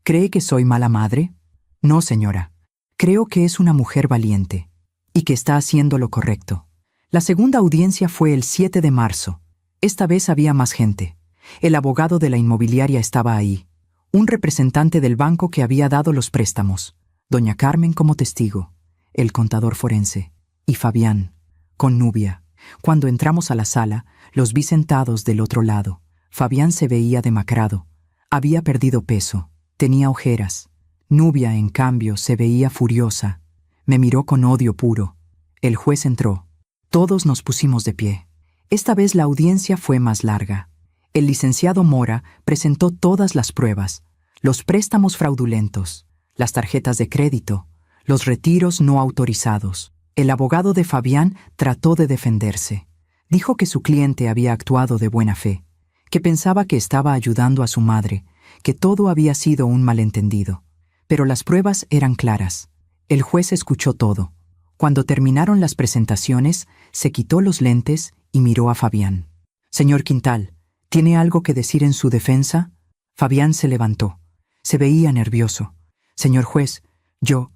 ¿cree que soy mala madre?» «No, señora. Creo que es una mujer valiente y que está haciendo lo correcto». La segunda audiencia fue el 7 de marzo. Esta vez había más gente. El abogado de la inmobiliaria estaba ahí. Un representante del banco que había dado los préstamos. Doña Carmen como testigo. El contador forense. Y Fabián, con Nubia. Cuando entramos a la sala, los vi sentados del otro lado. Fabián se veía demacrado. Había perdido peso. Tenía ojeras. Nubia, en cambio, se veía furiosa. Me miró con odio puro. El juez entró. Todos nos pusimos de pie. Esta vez la audiencia fue más larga. El licenciado Mora presentó todas las pruebas, los préstamos fraudulentos, las tarjetas de crédito, los retiros no autorizados. El abogado de Fabián trató de defenderse. Dijo que su cliente había actuado de buena fe, que pensaba que estaba ayudando a su madre, que todo había sido un malentendido. Pero las pruebas eran claras. El juez escuchó todo. Cuando terminaron las presentaciones, se quitó los lentes y miró a Fabián. «Señor Quintal, ¿tiene algo que decir en su defensa?» Fabián se levantó. Se veía nervioso. «Señor juez, yo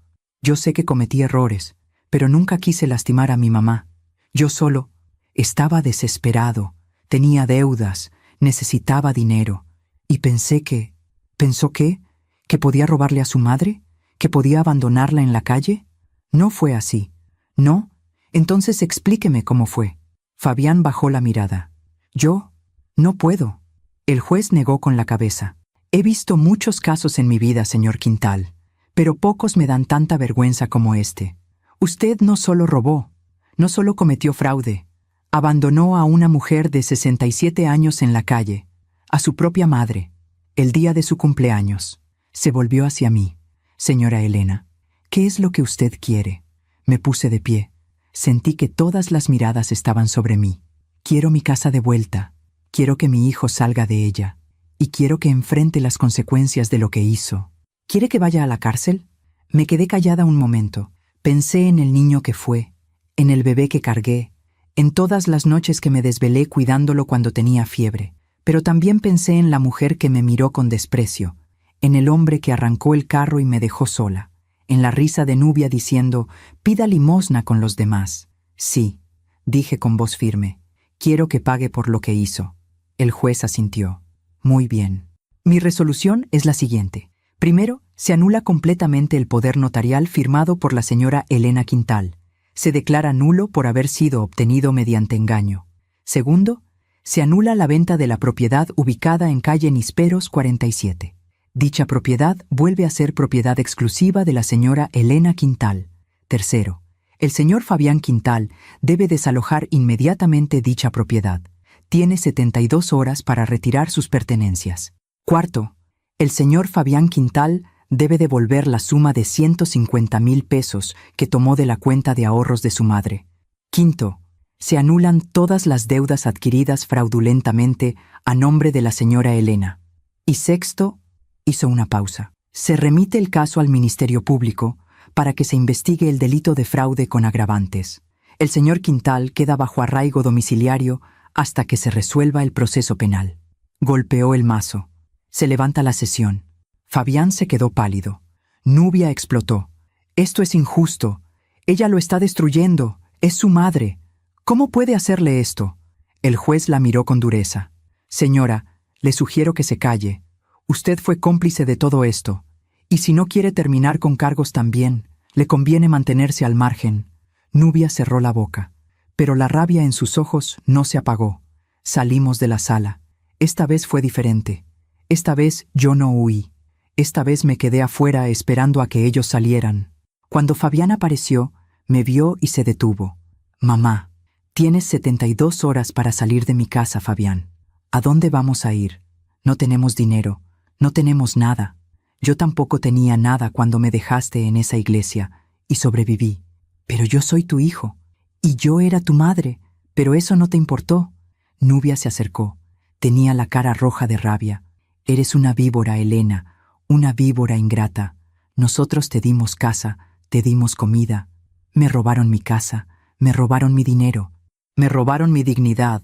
sé que cometí errores, pero nunca quise lastimar a mi mamá. Yo solo estaba desesperado, tenía deudas, necesitaba dinero, y pensó que podía robarle a su madre, que podía abandonarla en la calle. No fue así. ¿No? Entonces explíqueme cómo fue». Fabián bajó la mirada. «Yo no puedo». El juez negó con la cabeza. «He visto muchos casos en mi vida, señor Quintal, pero pocos me dan tanta vergüenza como este. Usted no solo robó, no solo cometió fraude, abandonó a una mujer de 67 años en la calle, a su propia madre, el día de su cumpleaños. Se volvió hacia mí. «Señora Elena, ¿qué es lo que usted quiere?» Me puse de pie. Sentí que todas las miradas estaban sobre mí. «Quiero mi casa de vuelta. Quiero que mi hijo salga de ella. Y quiero que enfrente las consecuencias de lo que hizo». «¿Quiere que vaya a la cárcel?» Me quedé callada un momento. Pensé en el niño que fue, en el bebé que cargué, en todas las noches que me desvelé cuidándolo cuando tenía fiebre. Pero también pensé en la mujer que me miró con desprecio, en el hombre que arrancó el carro y me dejó sola, en la risa de Nubia diciendo, «Pida limosna con los demás». «Sí», dije con voz firme, «quiero que pague por lo que hizo». El juez asintió. «Muy bien. Mi resolución es la siguiente. Primero, se anula completamente el poder notarial firmado por la señora Elena Quintal. Se declara nulo por haber sido obtenido mediante engaño. Segundo, se anula la venta de la propiedad ubicada en calle Nisperos 47. Dicha propiedad vuelve a ser propiedad exclusiva de la señora Elena Quintal. Tercero, el señor Fabián Quintal debe desalojar inmediatamente dicha propiedad. Tiene 72 horas para retirar sus pertenencias. Cuarto, el señor Fabián Quintal debe devolver la suma de 150,000 pesos que tomó de la cuenta de ahorros de su madre. Quinto, se anulan todas las deudas adquiridas fraudulentamente a nombre de la señora Elena. Y sexto, hizo una pausa. Se remite el caso al Ministerio Público para que se investigue el delito de fraude con agravantes. El señor Quintal queda bajo arraigo domiciliario hasta que se resuelva el proceso penal. Golpeó el mazo. Se levanta la sesión. Fabián se quedó pálido. Nubia explotó. «Esto es injusto. Ella lo está destruyendo. Es su madre. ¿Cómo puede hacerle esto?» El juez la miró con dureza. «Señora, le sugiero que se calle. Usted fue cómplice de todo esto. Y si no quiere terminar con cargos también, le conviene mantenerse al margen». Nubia cerró la boca, pero la rabia en sus ojos no se apagó. Salimos de la sala. Esta vez fue diferente. Esta vez yo no huí. Esta vez me quedé afuera esperando a que ellos salieran. Cuando Fabián apareció, me vio y se detuvo. «Mamá, tienes 72 horas para salir de mi casa, Fabián. ¿A dónde vamos a ir? No tenemos dinero, no tenemos nada. Yo tampoco tenía nada cuando me dejaste en esa iglesia y sobreviví. Pero yo soy tu hijo, y yo era tu madre, pero eso no te importó». Nubia se acercó. Tenía la cara roja de rabia. «Eres una víbora, Elena, una víbora ingrata. Nosotros te dimos casa, te dimos comida. Me robaron mi casa, me robaron mi dinero, me robaron mi dignidad.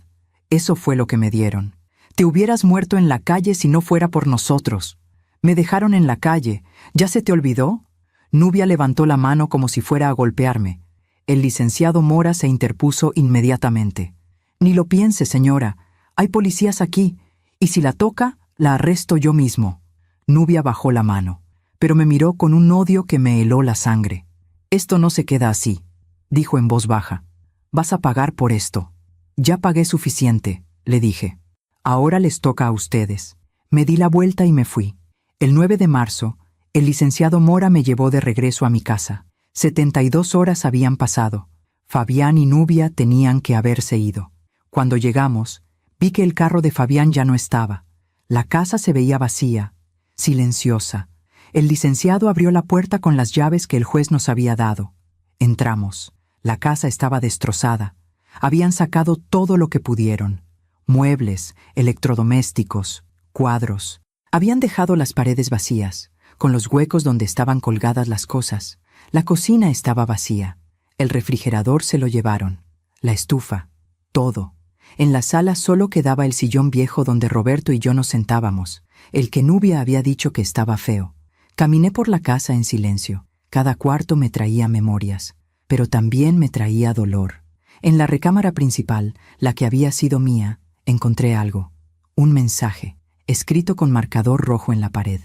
Eso fue lo que me dieron. Te hubieras muerto en la calle si no fuera por nosotros. Me dejaron en la calle. ¿Ya se te olvidó?». Nubia levantó la mano como si fuera a golpearme. El licenciado Mora se interpuso inmediatamente. «Ni lo piense, señora. Hay policías aquí, y si la toca, la arresto yo mismo». Nubia bajó la mano, pero me miró con un odio que me heló la sangre. «Esto no se queda así», dijo en voz baja. «Vas a pagar por esto». «Ya pagué suficiente», le dije. «Ahora les toca a ustedes». Me di la vuelta y me fui. El 9 de marzo, el licenciado Mora me llevó de regreso a mi casa. 72 horas habían pasado. Fabián y Nubia tenían que haberse ido. Cuando llegamos, vi que el carro de Fabián ya no estaba. La casa se veía vacía, silenciosa. El licenciado abrió la puerta con las llaves que el juez nos había dado. Entramos. La casa estaba destrozada. Habían sacado todo lo que pudieron. Muebles, electrodomésticos, cuadros. Habían dejado las paredes vacías, con los huecos donde estaban colgadas las cosas. La cocina estaba vacía. El refrigerador se lo llevaron. La estufa. Todo. En la sala solo quedaba el sillón viejo donde Roberto y yo nos sentábamos, el que Nubia había dicho que estaba feo. Caminé por la casa en silencio. Cada cuarto me traía memorias, pero también me traía dolor. En la recámara principal, la que había sido mía, encontré algo. Un mensaje, escrito con marcador rojo en la pared.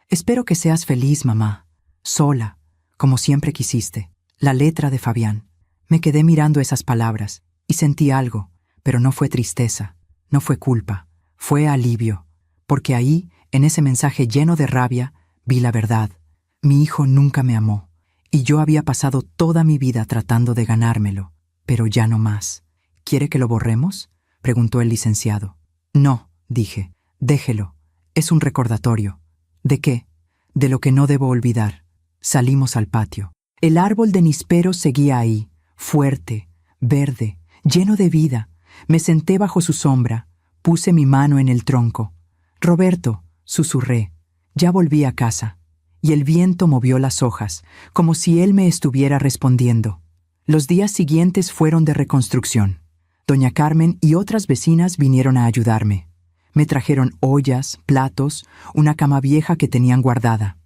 «Espero que seas feliz, mamá. Sola, como siempre quisiste». La letra de Fabián. Me quedé mirando esas palabras y sentí algo, pero no fue tristeza, no fue culpa, fue alivio, porque ahí, en ese mensaje lleno de rabia, vi la verdad. Mi hijo nunca me amó, y yo había pasado toda mi vida tratando de ganármelo, pero ya no más. «¿Quiere que lo borremos?», preguntó el licenciado. «No», dije, «déjelo. Es un recordatorio». «¿De qué?». «De lo que no debo olvidar». Salimos al patio. El árbol de níspero seguía ahí, fuerte, verde, lleno de vida. Me senté bajo su sombra, puse mi mano en el tronco. «Roberto», susurré, «ya volví a casa». Y el viento movió las hojas, como si él me estuviera respondiendo. Los días siguientes fueron de reconstrucción. Doña Carmen y otras vecinas vinieron a ayudarme. Me trajeron ollas, platos, una cama vieja que tenían guardada.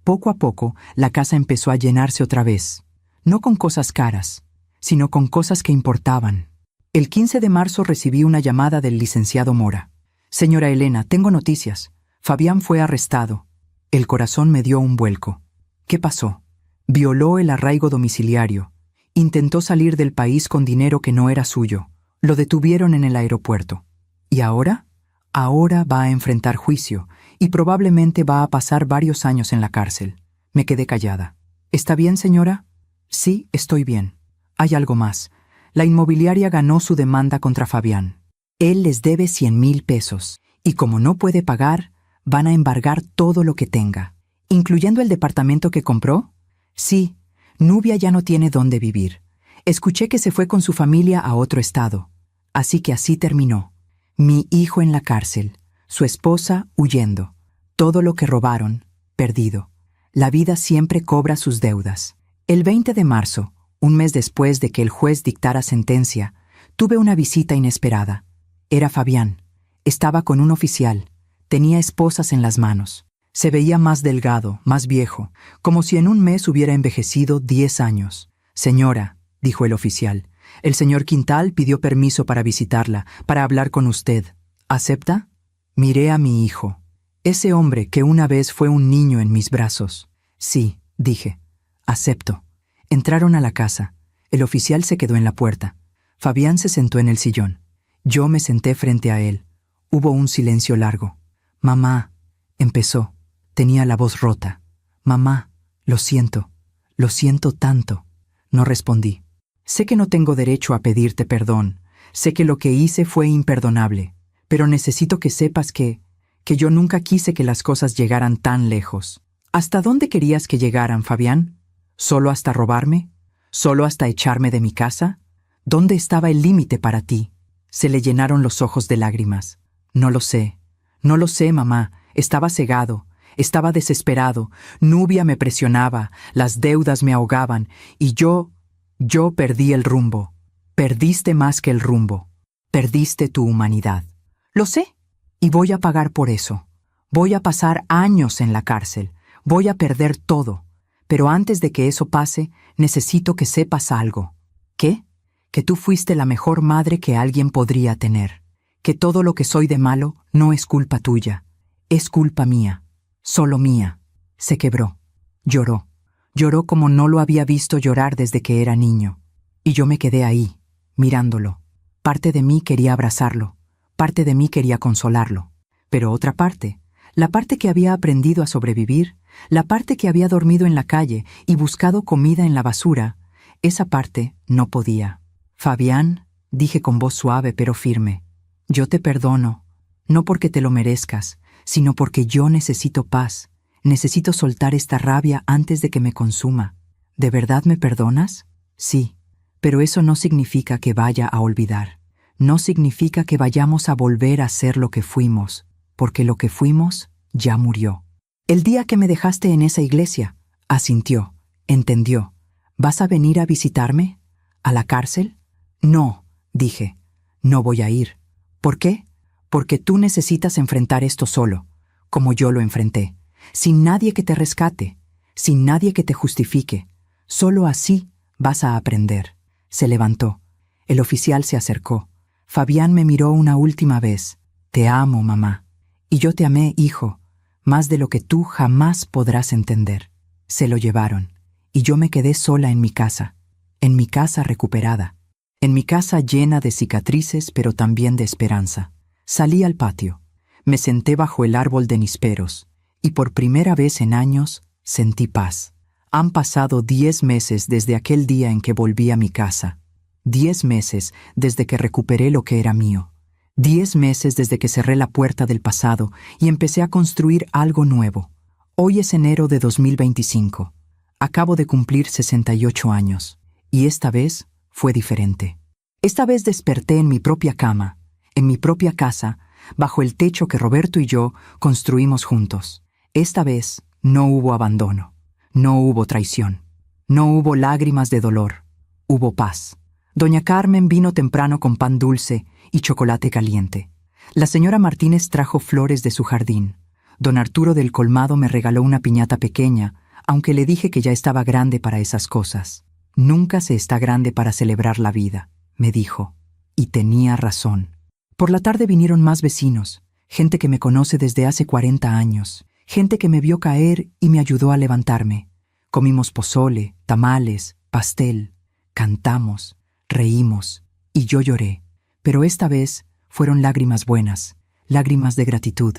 Poco a poco, la casa empezó a llenarse otra vez, no con cosas caras, sino con cosas que importaban. El 15 de marzo recibí una llamada del licenciado Mora. «Señora Elena, tengo noticias. Fabián fue arrestado». El corazón me dio un vuelco. ¿Qué pasó? Violó el arraigo domiciliario. Intentó salir del país con dinero que no era suyo. Lo detuvieron en el aeropuerto. ¿Y ahora? Ahora va a enfrentar juicio y probablemente va a pasar varios años en la cárcel. Me quedé callada. ¿Está bien, señora? Sí, estoy bien. Hay algo más. La inmobiliaria ganó su demanda contra Fabián. Él les debe 100,000 pesos y como no puede pagar, van a embargar todo lo que tenga. ¿Incluyendo el departamento que compró? Sí, Nubia ya no tiene dónde vivir. Escuché que se fue con su familia a otro estado. Así que así terminó. Mi hijo en la cárcel, su esposa huyendo. Todo lo que robaron, perdido. La vida siempre cobra sus deudas. El 20 de marzo, un mes después de que el juez dictara sentencia, tuve una visita inesperada. Era Fabián. Estaba con un oficial. Tenía esposas en las manos. Se veía más delgado, más viejo, como si en un mes hubiera envejecido 10 años. «Señora», dijo el oficial, «el señor Quintal pidió permiso para visitarla, para hablar con usted. ¿Acepta?» Miré a mi hijo. Ese hombre que una vez fue un niño en mis brazos. «Sí», dije, «acepto». Entraron a la casa. El oficial se quedó en la puerta. Fabián se sentó en el sillón. Yo me senté frente a él. Hubo un silencio largo. «Mamá», empezó. Tenía la voz rota. «Mamá, lo siento tanto». No respondí. Sé que no tengo derecho a pedirte perdón. Sé que lo que hice fue imperdonable. Pero necesito que sepas que yo nunca quise que las cosas llegaran tan lejos. ¿Hasta dónde querías que llegaran, Fabián? ¿Solo hasta robarme? ¿Solo hasta echarme de mi casa? ¿Dónde estaba el límite para ti? Se le llenaron los ojos de lágrimas. No lo sé, mamá. Estaba cegado. Estaba desesperado, Nubia me presionaba, las deudas me ahogaban, y yo perdí el rumbo. Perdiste más que el rumbo. Perdiste tu humanidad. Lo sé, y voy a pagar por eso. Voy a pasar años en la cárcel. Voy a perder todo. Pero antes de que eso pase, necesito que sepas algo. ¿Qué? Que tú fuiste la mejor madre que alguien podría tener. Que todo lo que soy de malo no es culpa tuya. Es culpa mía. Solo mía. Se quebró. Lloró. Lloró como no lo había visto llorar desde que era niño. Y yo me quedé ahí, mirándolo. Parte de mí quería abrazarlo. Parte de mí quería consolarlo. Pero otra parte, la parte que había aprendido a sobrevivir, la parte que había dormido en la calle y buscado comida en la basura, esa parte no podía. «Fabián», dije con voz suave pero firme, «yo te perdono, no porque te lo merezcas, sino porque yo necesito paz, necesito soltar esta rabia antes de que me consuma. ¿De verdad me perdonas?» «Sí, pero eso no significa que vaya a olvidar. No significa que vayamos a volver a ser lo que fuimos, porque lo que fuimos ya murió». «El día que me dejaste en esa iglesia», asintió, entendió. «¿Vas a venir a visitarme? ¿A la cárcel?» «No», dije, «no voy a ir». «¿Por qué?» «Porque tú necesitas enfrentar esto solo, como yo lo enfrenté, sin nadie que te rescate, sin nadie que te justifique. Solo así vas a aprender». Se levantó. El oficial se acercó. Fabián me miró una última vez. «Te amo, mamá. Y yo te amé, hijo, más de lo que tú jamás podrás entender». Se lo llevaron, y yo me quedé sola en mi casa recuperada, en mi casa llena de cicatrices pero también de esperanza. Salí al patio, me senté bajo el árbol de nísperos, y por primera vez en años sentí paz. Han pasado 10 meses desde aquel día en que volví a mi casa. 10 meses desde que recuperé lo que era mío. 10 meses desde que cerré la puerta del pasado y empecé a construir algo nuevo. Hoy es enero de 2025. Acabo de cumplir 68 años, y esta vez fue diferente. Esta vez desperté en mi propia cama, en mi propia casa, bajo el techo que Roberto y yo construimos juntos. Esta vez no hubo abandono, no hubo traición, no hubo lágrimas de dolor, hubo paz. Doña Carmen vino temprano con pan dulce y chocolate caliente. La señora Martínez trajo flores de su jardín. Don Arturo del colmado me regaló una piñata pequeña, aunque le dije que ya estaba grande para esas cosas. Nunca se está grande para celebrar la vida, me dijo. Y tenía razón. Por la tarde vinieron más vecinos, gente que me conoce desde hace 40 años, gente que me vio caer y me ayudó a levantarme. Comimos pozole, tamales, pastel, cantamos, reímos, y yo lloré. Pero esta vez fueron lágrimas buenas, lágrimas de gratitud,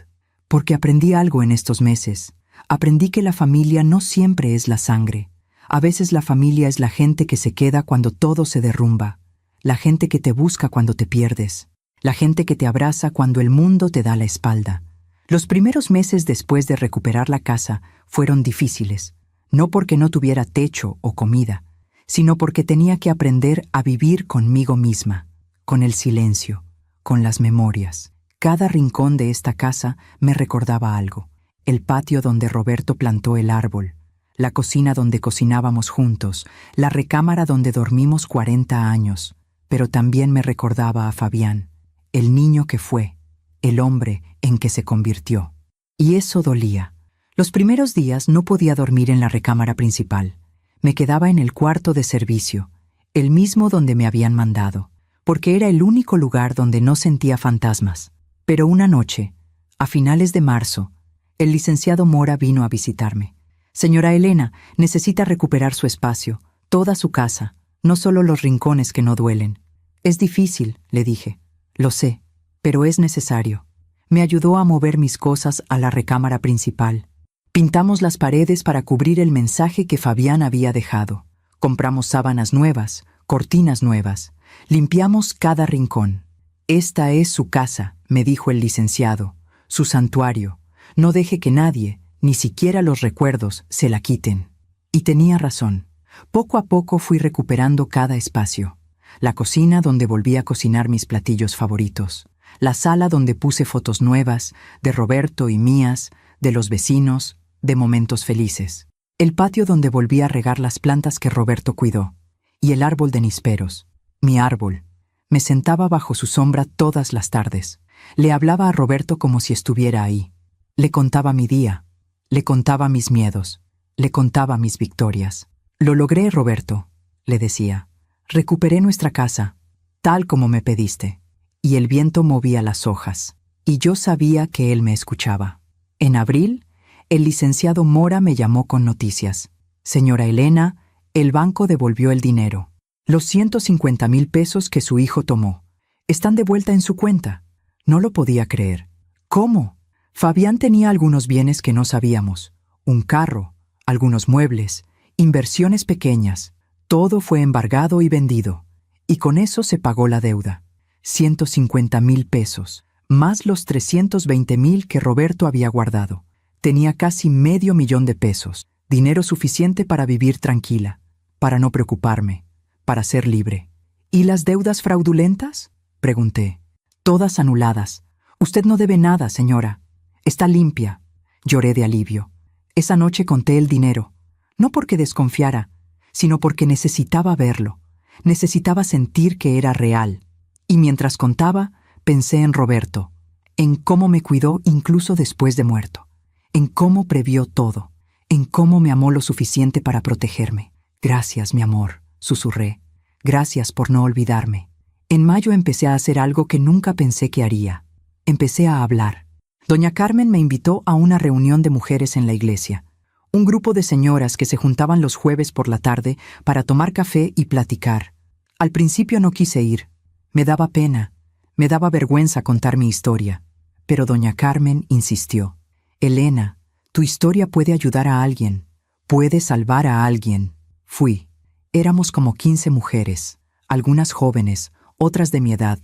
porque aprendí algo en estos meses. Aprendí que la familia no siempre es la sangre. A veces la familia es la gente que se queda cuando todo se derrumba, la gente que te busca cuando te pierdes, la gente que te abraza cuando el mundo te da la espalda. Los primeros meses después de recuperar la casa fueron difíciles, no porque no tuviera techo o comida, sino porque tenía que aprender a vivir conmigo misma, con el silencio, con las memorias. Cada rincón de esta casa me recordaba algo. El patio donde Roberto plantó el árbol, la cocina donde cocinábamos juntos, la recámara donde dormimos 40 años, pero también me recordaba a Fabián, el niño que fue, el hombre en que se convirtió. Y eso dolía. Los primeros días no podía dormir en la recámara principal. Me quedaba en el cuarto de servicio, el mismo donde me habían mandado, porque era el único lugar donde no sentía fantasmas. Pero una noche, a finales de marzo, el licenciado Mora vino a visitarme. Señora Elena, necesita recuperar su espacio, toda su casa, no solo los rincones que no duelen. Es difícil, le dije. Lo sé, pero es necesario. Me ayudó a mover mis cosas a la recámara principal. Pintamos las paredes para cubrir el mensaje que Fabián había dejado. Compramos sábanas nuevas, cortinas nuevas. Limpiamos cada rincón. Esta es su casa, me dijo el licenciado, su santuario. No deje que nadie, ni siquiera los recuerdos, se la quiten. Y tenía razón. Poco a poco fui recuperando cada espacio. La cocina donde volví a cocinar mis platillos favoritos. La sala donde puse fotos nuevas, de Roberto y mías, de los vecinos, de momentos felices. El patio donde volví a regar las plantas que Roberto cuidó. Y el árbol de nísperos, mi árbol. Me sentaba bajo su sombra todas las tardes. Le hablaba a Roberto como si estuviera ahí. Le contaba mi día. Le contaba mis miedos. Le contaba mis victorias. Lo logré, Roberto, le decía. Recuperé nuestra casa, tal como me pediste. Y el viento movía las hojas. Y yo sabía que él me escuchaba. En abril, el licenciado Mora me llamó con noticias. Señora Elena, el banco devolvió el dinero. Los 150,000 pesos que su hijo tomó. Están de vuelta en su cuenta. No lo podía creer. ¿Cómo? Fabián tenía algunos bienes que no sabíamos. Un carro, algunos muebles, inversiones pequeñas. Todo fue embargado y vendido. Y con eso se pagó la deuda. 150,000 pesos, más los 320,000 que Roberto había guardado. Tenía casi $500,000 de pesos. Dinero suficiente para vivir tranquila, para no preocuparme, para ser libre. ¿Y las deudas fraudulentas? Pregunté. Todas anuladas. Usted no debe nada, señora. Está limpia. Lloré de alivio. Esa noche conté el dinero, no porque desconfiara, sino porque necesitaba verlo. Necesitaba sentir que era real. Y mientras contaba, pensé en Roberto, en cómo me cuidó incluso después de muerto, en cómo previó todo, en cómo me amó lo suficiente para protegerme. Gracias, mi amor, susurré. Gracias por no olvidarme. En mayo empecé a hacer algo que nunca pensé que haría. Empecé a hablar. Doña Carmen me invitó a una reunión de mujeres en la iglesia. Un grupo de señoras que se juntaban los jueves por la tarde para tomar café y platicar. Al principio no quise ir. Me daba pena, me daba vergüenza contar mi historia. Pero doña Carmen insistió. Elena, tu historia puede ayudar a alguien, puede salvar a alguien. Fui. Éramos como 15 mujeres, algunas jóvenes, otras de mi edad,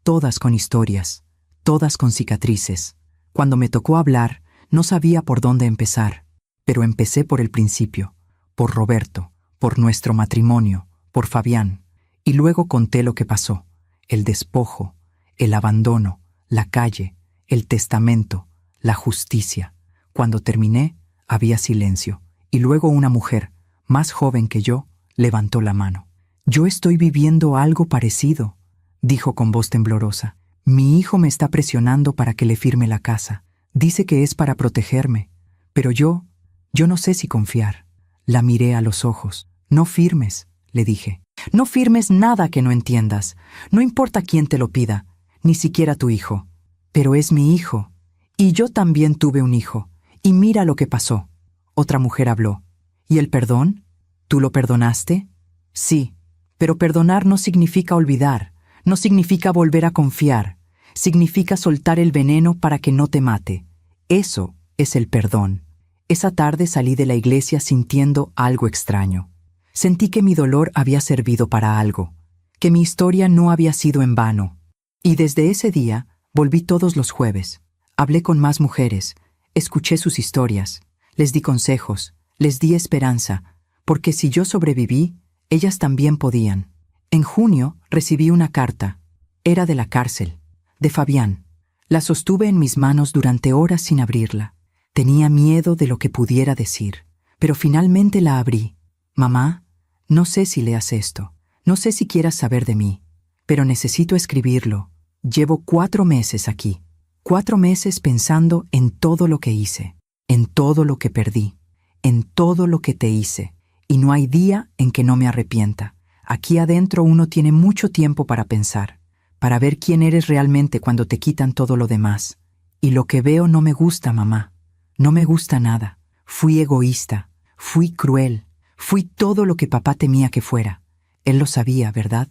todas con historias, todas con cicatrices. Cuando me tocó hablar, no sabía por dónde empezar, pero empecé por el principio, por Roberto, por nuestro matrimonio, por Fabián, y luego conté lo que pasó, el despojo, el abandono, la calle, el testamento, la justicia. Cuando terminé, había silencio, y luego una mujer, más joven que yo, levantó la mano. Yo estoy viviendo algo parecido, dijo con voz temblorosa. Mi hijo me está presionando para que le firme la casa. Dice que es para protegerme, pero yo no sé si confiar. La miré a los ojos. No firmes, le dije. No firmes nada que no entiendas. No importa quién te lo pida, ni siquiera tu hijo. Pero es mi hijo. Y yo también tuve un hijo. Y mira lo que pasó. Otra mujer habló. ¿Y el perdón? ¿Tú lo perdonaste? Sí, pero perdonar no significa olvidar, no significa volver a confiar, significa soltar el veneno para que no te mate. Eso es el perdón. Esa tarde salí de la iglesia sintiendo algo extraño. Sentí que mi dolor había servido para algo, que mi historia no había sido en vano. Y desde ese día volví todos los jueves. Hablé con más mujeres, escuché sus historias, les di consejos, les di esperanza, porque si yo sobreviví, ellas también podían. En junio recibí una carta. Era de la cárcel, de Fabián. La sostuve en mis manos durante horas sin abrirla. Tenía miedo de lo que pudiera decir, pero finalmente la abrí. Mamá, no sé si leas esto, no sé si quieras saber de mí, pero necesito escribirlo. Llevo 4 meses aquí, 4 meses pensando en todo lo que hice, en todo lo que perdí, en todo lo que te hice, y no hay día en que no me arrepienta. Aquí adentro uno tiene mucho tiempo para pensar, para ver quién eres realmente cuando te quitan todo lo demás. Y lo que veo no me gusta, mamá. No me gusta nada. Fui egoísta, fui cruel, fui todo lo que papá temía que fuera. Él lo sabía, ¿verdad?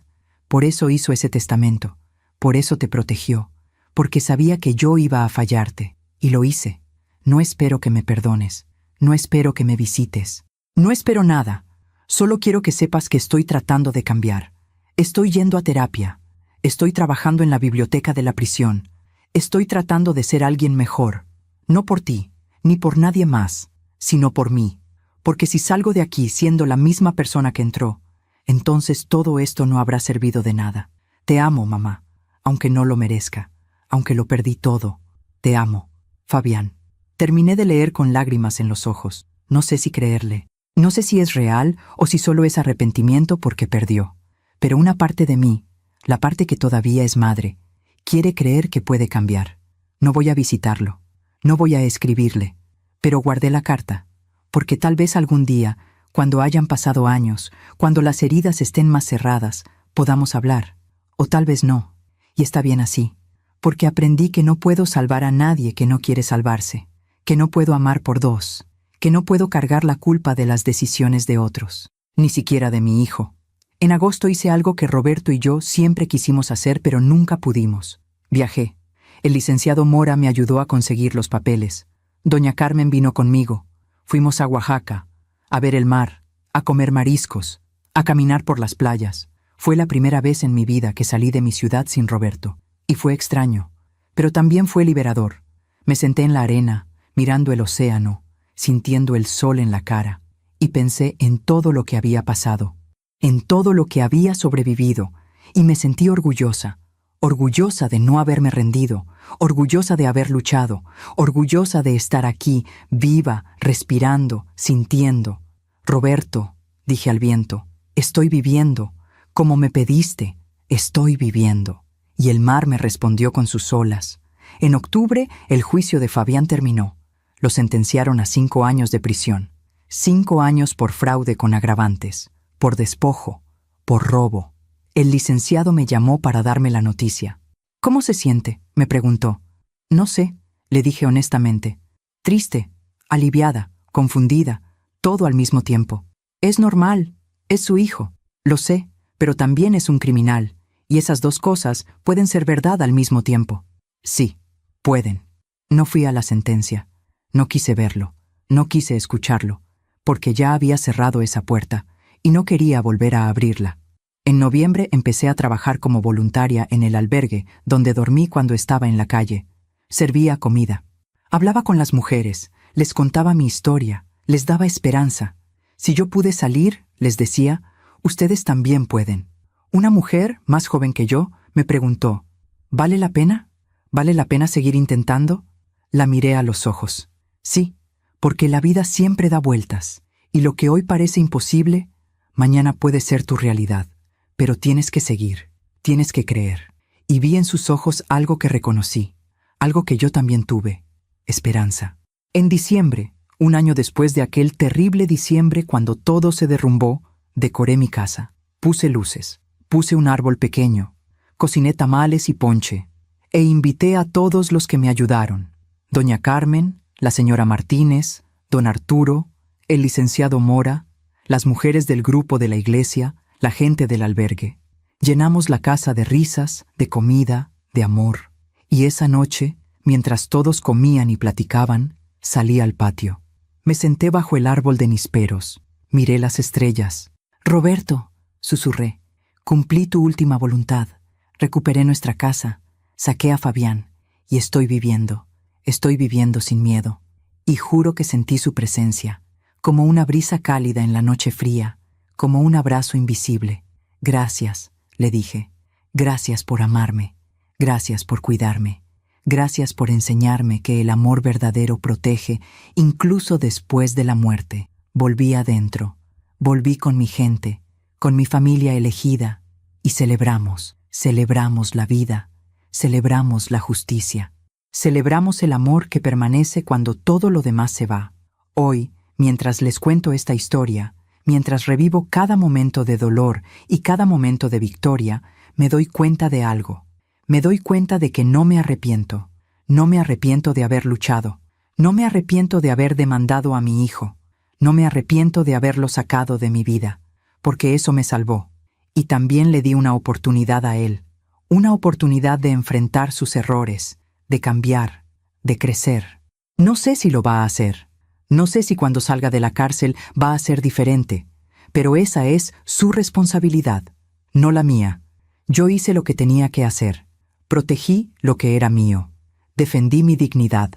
Por eso hizo ese testamento, por eso te protegió, porque sabía que yo iba a fallarte, y lo hice. No espero que me perdones, no espero que me visites, no espero nada. Solo quiero que sepas que estoy tratando de cambiar. Estoy yendo a terapia, estoy trabajando en la biblioteca de la prisión, estoy tratando de ser alguien mejor, no por ti, ni por nadie más, sino por mí, porque si salgo de aquí siendo la misma persona que entró, entonces todo esto no habrá servido de nada. Te amo, mamá, aunque no lo merezca, aunque lo perdí todo. Te amo, Fabián. Terminé de leer con lágrimas en los ojos. No sé si creerle. No sé si es real o si solo es arrepentimiento porque perdió. Pero una parte de mí, la parte que todavía es madre, quiere creer que puede cambiar. No voy a visitarlo. No voy a escribirle. Pero guardé la carta, porque tal vez algún día, cuando hayan pasado años, cuando las heridas estén más cerradas, podamos hablar. O tal vez no. Y está bien así, porque aprendí que no puedo salvar a nadie que no quiere salvarse, que no puedo amar por dos, que no puedo cargar la culpa de las decisiones de otros, ni siquiera de mi hijo. En agosto hice algo que Roberto y yo siempre quisimos hacer, pero nunca pudimos. Viajé. El licenciado Mora me ayudó a conseguir los papeles. Doña Carmen vino conmigo. Fuimos a Oaxaca, a ver el mar, a comer mariscos, a caminar por las playas. Fue la primera vez en mi vida que salí de mi ciudad sin Roberto. Y fue extraño, pero también fue liberador. Me senté en la arena, mirando el océano, sintiendo el sol en la cara, y pensé en todo lo que había pasado, en todo lo que había sobrevivido, y me sentí orgullosa, orgullosa de no haberme rendido, orgullosa de haber luchado, orgullosa de estar aquí, viva, respirando, sintiendo. Roberto, dije al viento, estoy viviendo, como me pediste, estoy viviendo. Y el mar me respondió con sus olas. En octubre, el juicio de Fabián terminó. Lo sentenciaron a 5 años de prisión. 5 años por fraude con agravantes, por despojo, por robo. El licenciado me llamó para darme la noticia. ¿Cómo se siente?, me preguntó. No sé, le dije honestamente. Triste, aliviada, confundida, todo al mismo tiempo. Es normal, es su hijo, lo sé, pero también es un criminal, y esas dos cosas pueden ser verdad al mismo tiempo. Sí, pueden. No fui a la sentencia. No quise verlo, no quise escucharlo, porque ya había cerrado esa puerta y no quería volver a abrirla. En noviembre empecé a trabajar como voluntaria en el albergue donde dormí cuando estaba en la calle. Servía comida. Hablaba con las mujeres, les contaba mi historia, les daba esperanza. Si yo pude salir, les decía, ustedes también pueden. Una mujer, más joven que yo, me preguntó, ¿vale la pena? ¿Vale la pena seguir intentando? La miré a los ojos. Sí, porque la vida siempre da vueltas, y lo que hoy parece imposible, mañana puede ser tu realidad. Pero tienes que seguir, tienes que creer. Y vi en sus ojos algo que reconocí, algo que yo también tuve. esperanza. En diciembre, un año después de aquel terrible diciembre cuando todo se derrumbó, decoré mi casa. Puse luces, puse un árbol pequeño, cociné tamales y ponche, e invité a todos los que me ayudaron. Doña Carmen, la señora Martínez, don Arturo, el licenciado Mora, las mujeres del grupo de la iglesia, la gente del albergue. Llenamos la casa de risas, de comida, de amor. Y esa noche, mientras todos comían y platicaban, salí al patio. Me senté bajo el árbol de nísperos. Miré las estrellas. «Roberto», susurré, «cumplí tu última voluntad. Recuperé nuestra casa, saqué a Fabián, y estoy viviendo sin miedo. Y juro que sentí su presencia, como una brisa cálida en la noche fría, como un abrazo invisible. Gracias», le dije, «gracias por amarme, gracias por cuidarme, gracias por enseñarme que el amor verdadero protege incluso después de la muerte». Volví adentro, volví con mi gente, con mi familia elegida, y celebramos la vida, celebramos la justicia, celebramos el amor que permanece cuando todo lo demás se va. Hoy, mientras les cuento esta historia, mientras revivo cada momento de dolor y cada momento de victoria, me doy cuenta de algo. Me doy cuenta de que no me arrepiento. No me arrepiento de haber luchado. No me arrepiento de haber demandado a mi hijo. No me arrepiento de haberlo sacado de mi vida, porque eso me salvó. Y también le di una oportunidad a él. Una oportunidad de enfrentar sus errores, de cambiar, de crecer. No sé si lo va a hacer. No sé si cuando salga de la cárcel va a ser diferente, pero esa es su responsabilidad, no la mía. Yo hice lo que tenía que hacer. Protegí lo que era mío. Defendí mi dignidad.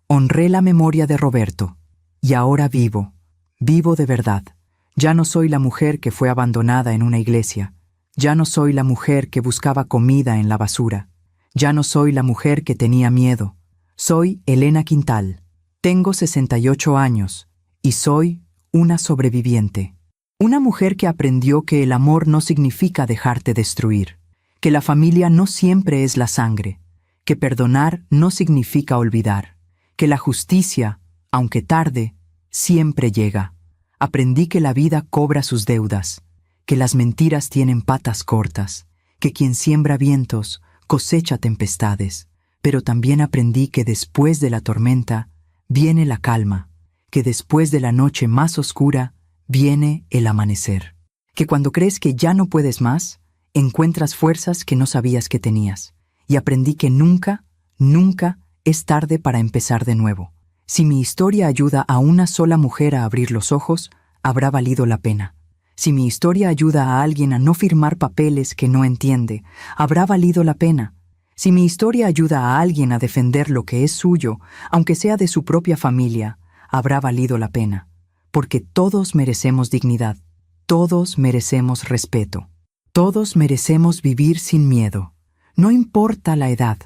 Honré la memoria de Roberto. Y ahora vivo de verdad. Ya no soy la mujer que fue abandonada en una iglesia. Ya no soy la mujer que buscaba comida en la basura. Ya no soy la mujer que tenía miedo. Soy Elena Quintal. Tengo 68 años y soy una sobreviviente. Una mujer que aprendió que el amor no significa dejarte destruir, que la familia no siempre es la sangre, que perdonar no significa olvidar, que la justicia, aunque tarde, siempre llega. Aprendí que la vida cobra sus deudas, que las mentiras tienen patas cortas, que quien siembra vientos cosecha tempestades, pero también aprendí que después de la tormenta viene la calma, que después de la noche más oscura viene el amanecer, que cuando crees que ya no puedes más, encuentras fuerzas que no sabías que tenías, y aprendí que nunca es tarde para empezar de nuevo. Si mi historia ayuda a una sola mujer a abrir los ojos, habrá valido la pena. Si mi historia ayuda a alguien a no firmar papeles que no entiende, habrá valido la pena. Si mi historia ayuda a alguien a defender lo que es suyo, aunque sea de su propia familia, habrá valido la pena. Porque todos merecemos dignidad, todos merecemos respeto, todos merecemos vivir sin miedo. No importa la edad,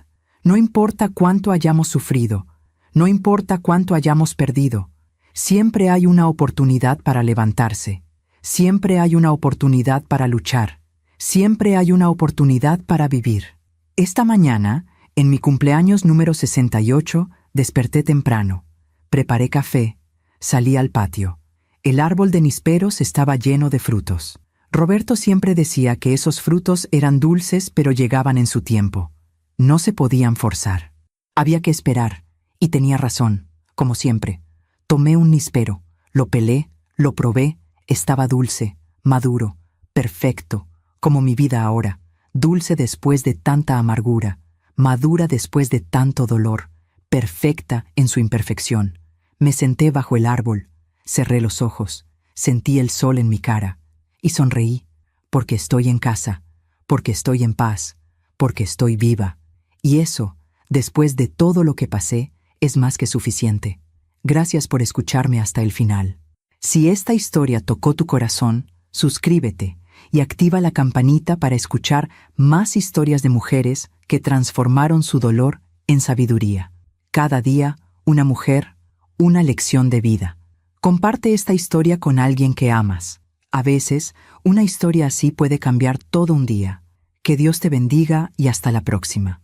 no importa cuánto hayamos sufrido, no importa cuánto hayamos perdido, siempre hay una oportunidad para levantarse, siempre hay una oportunidad para luchar, siempre hay una oportunidad para vivir. Esta mañana, en mi cumpleaños número 68, desperté temprano, preparé café, salí al patio. El árbol de nísperos estaba lleno de frutos. Roberto siempre decía que esos frutos eran dulces pero llegaban en su tiempo. No se podían forzar. Había que esperar, y tenía razón, como siempre. Tomé un níspero, lo pelé, lo probé, estaba dulce, maduro, perfecto, como mi vida ahora, dulce después de tanta amargura, madura después de tanto dolor, perfecta en su imperfección. Me senté bajo el árbol, cerré los ojos, sentí el sol en mi cara, y sonreí, porque estoy en casa, porque estoy en paz, porque estoy viva. Y eso, después de todo lo que pasé, es más que suficiente. Gracias por escucharme hasta el final. Si esta historia tocó tu corazón, suscríbete y activa la campanita para escuchar más historias de mujeres que transformaron su dolor en sabiduría. Cada día, una mujer, una lección de vida. Comparte esta historia con alguien que amas. A veces, una historia así puede cambiar todo un día. Que Dios te bendiga y hasta la próxima.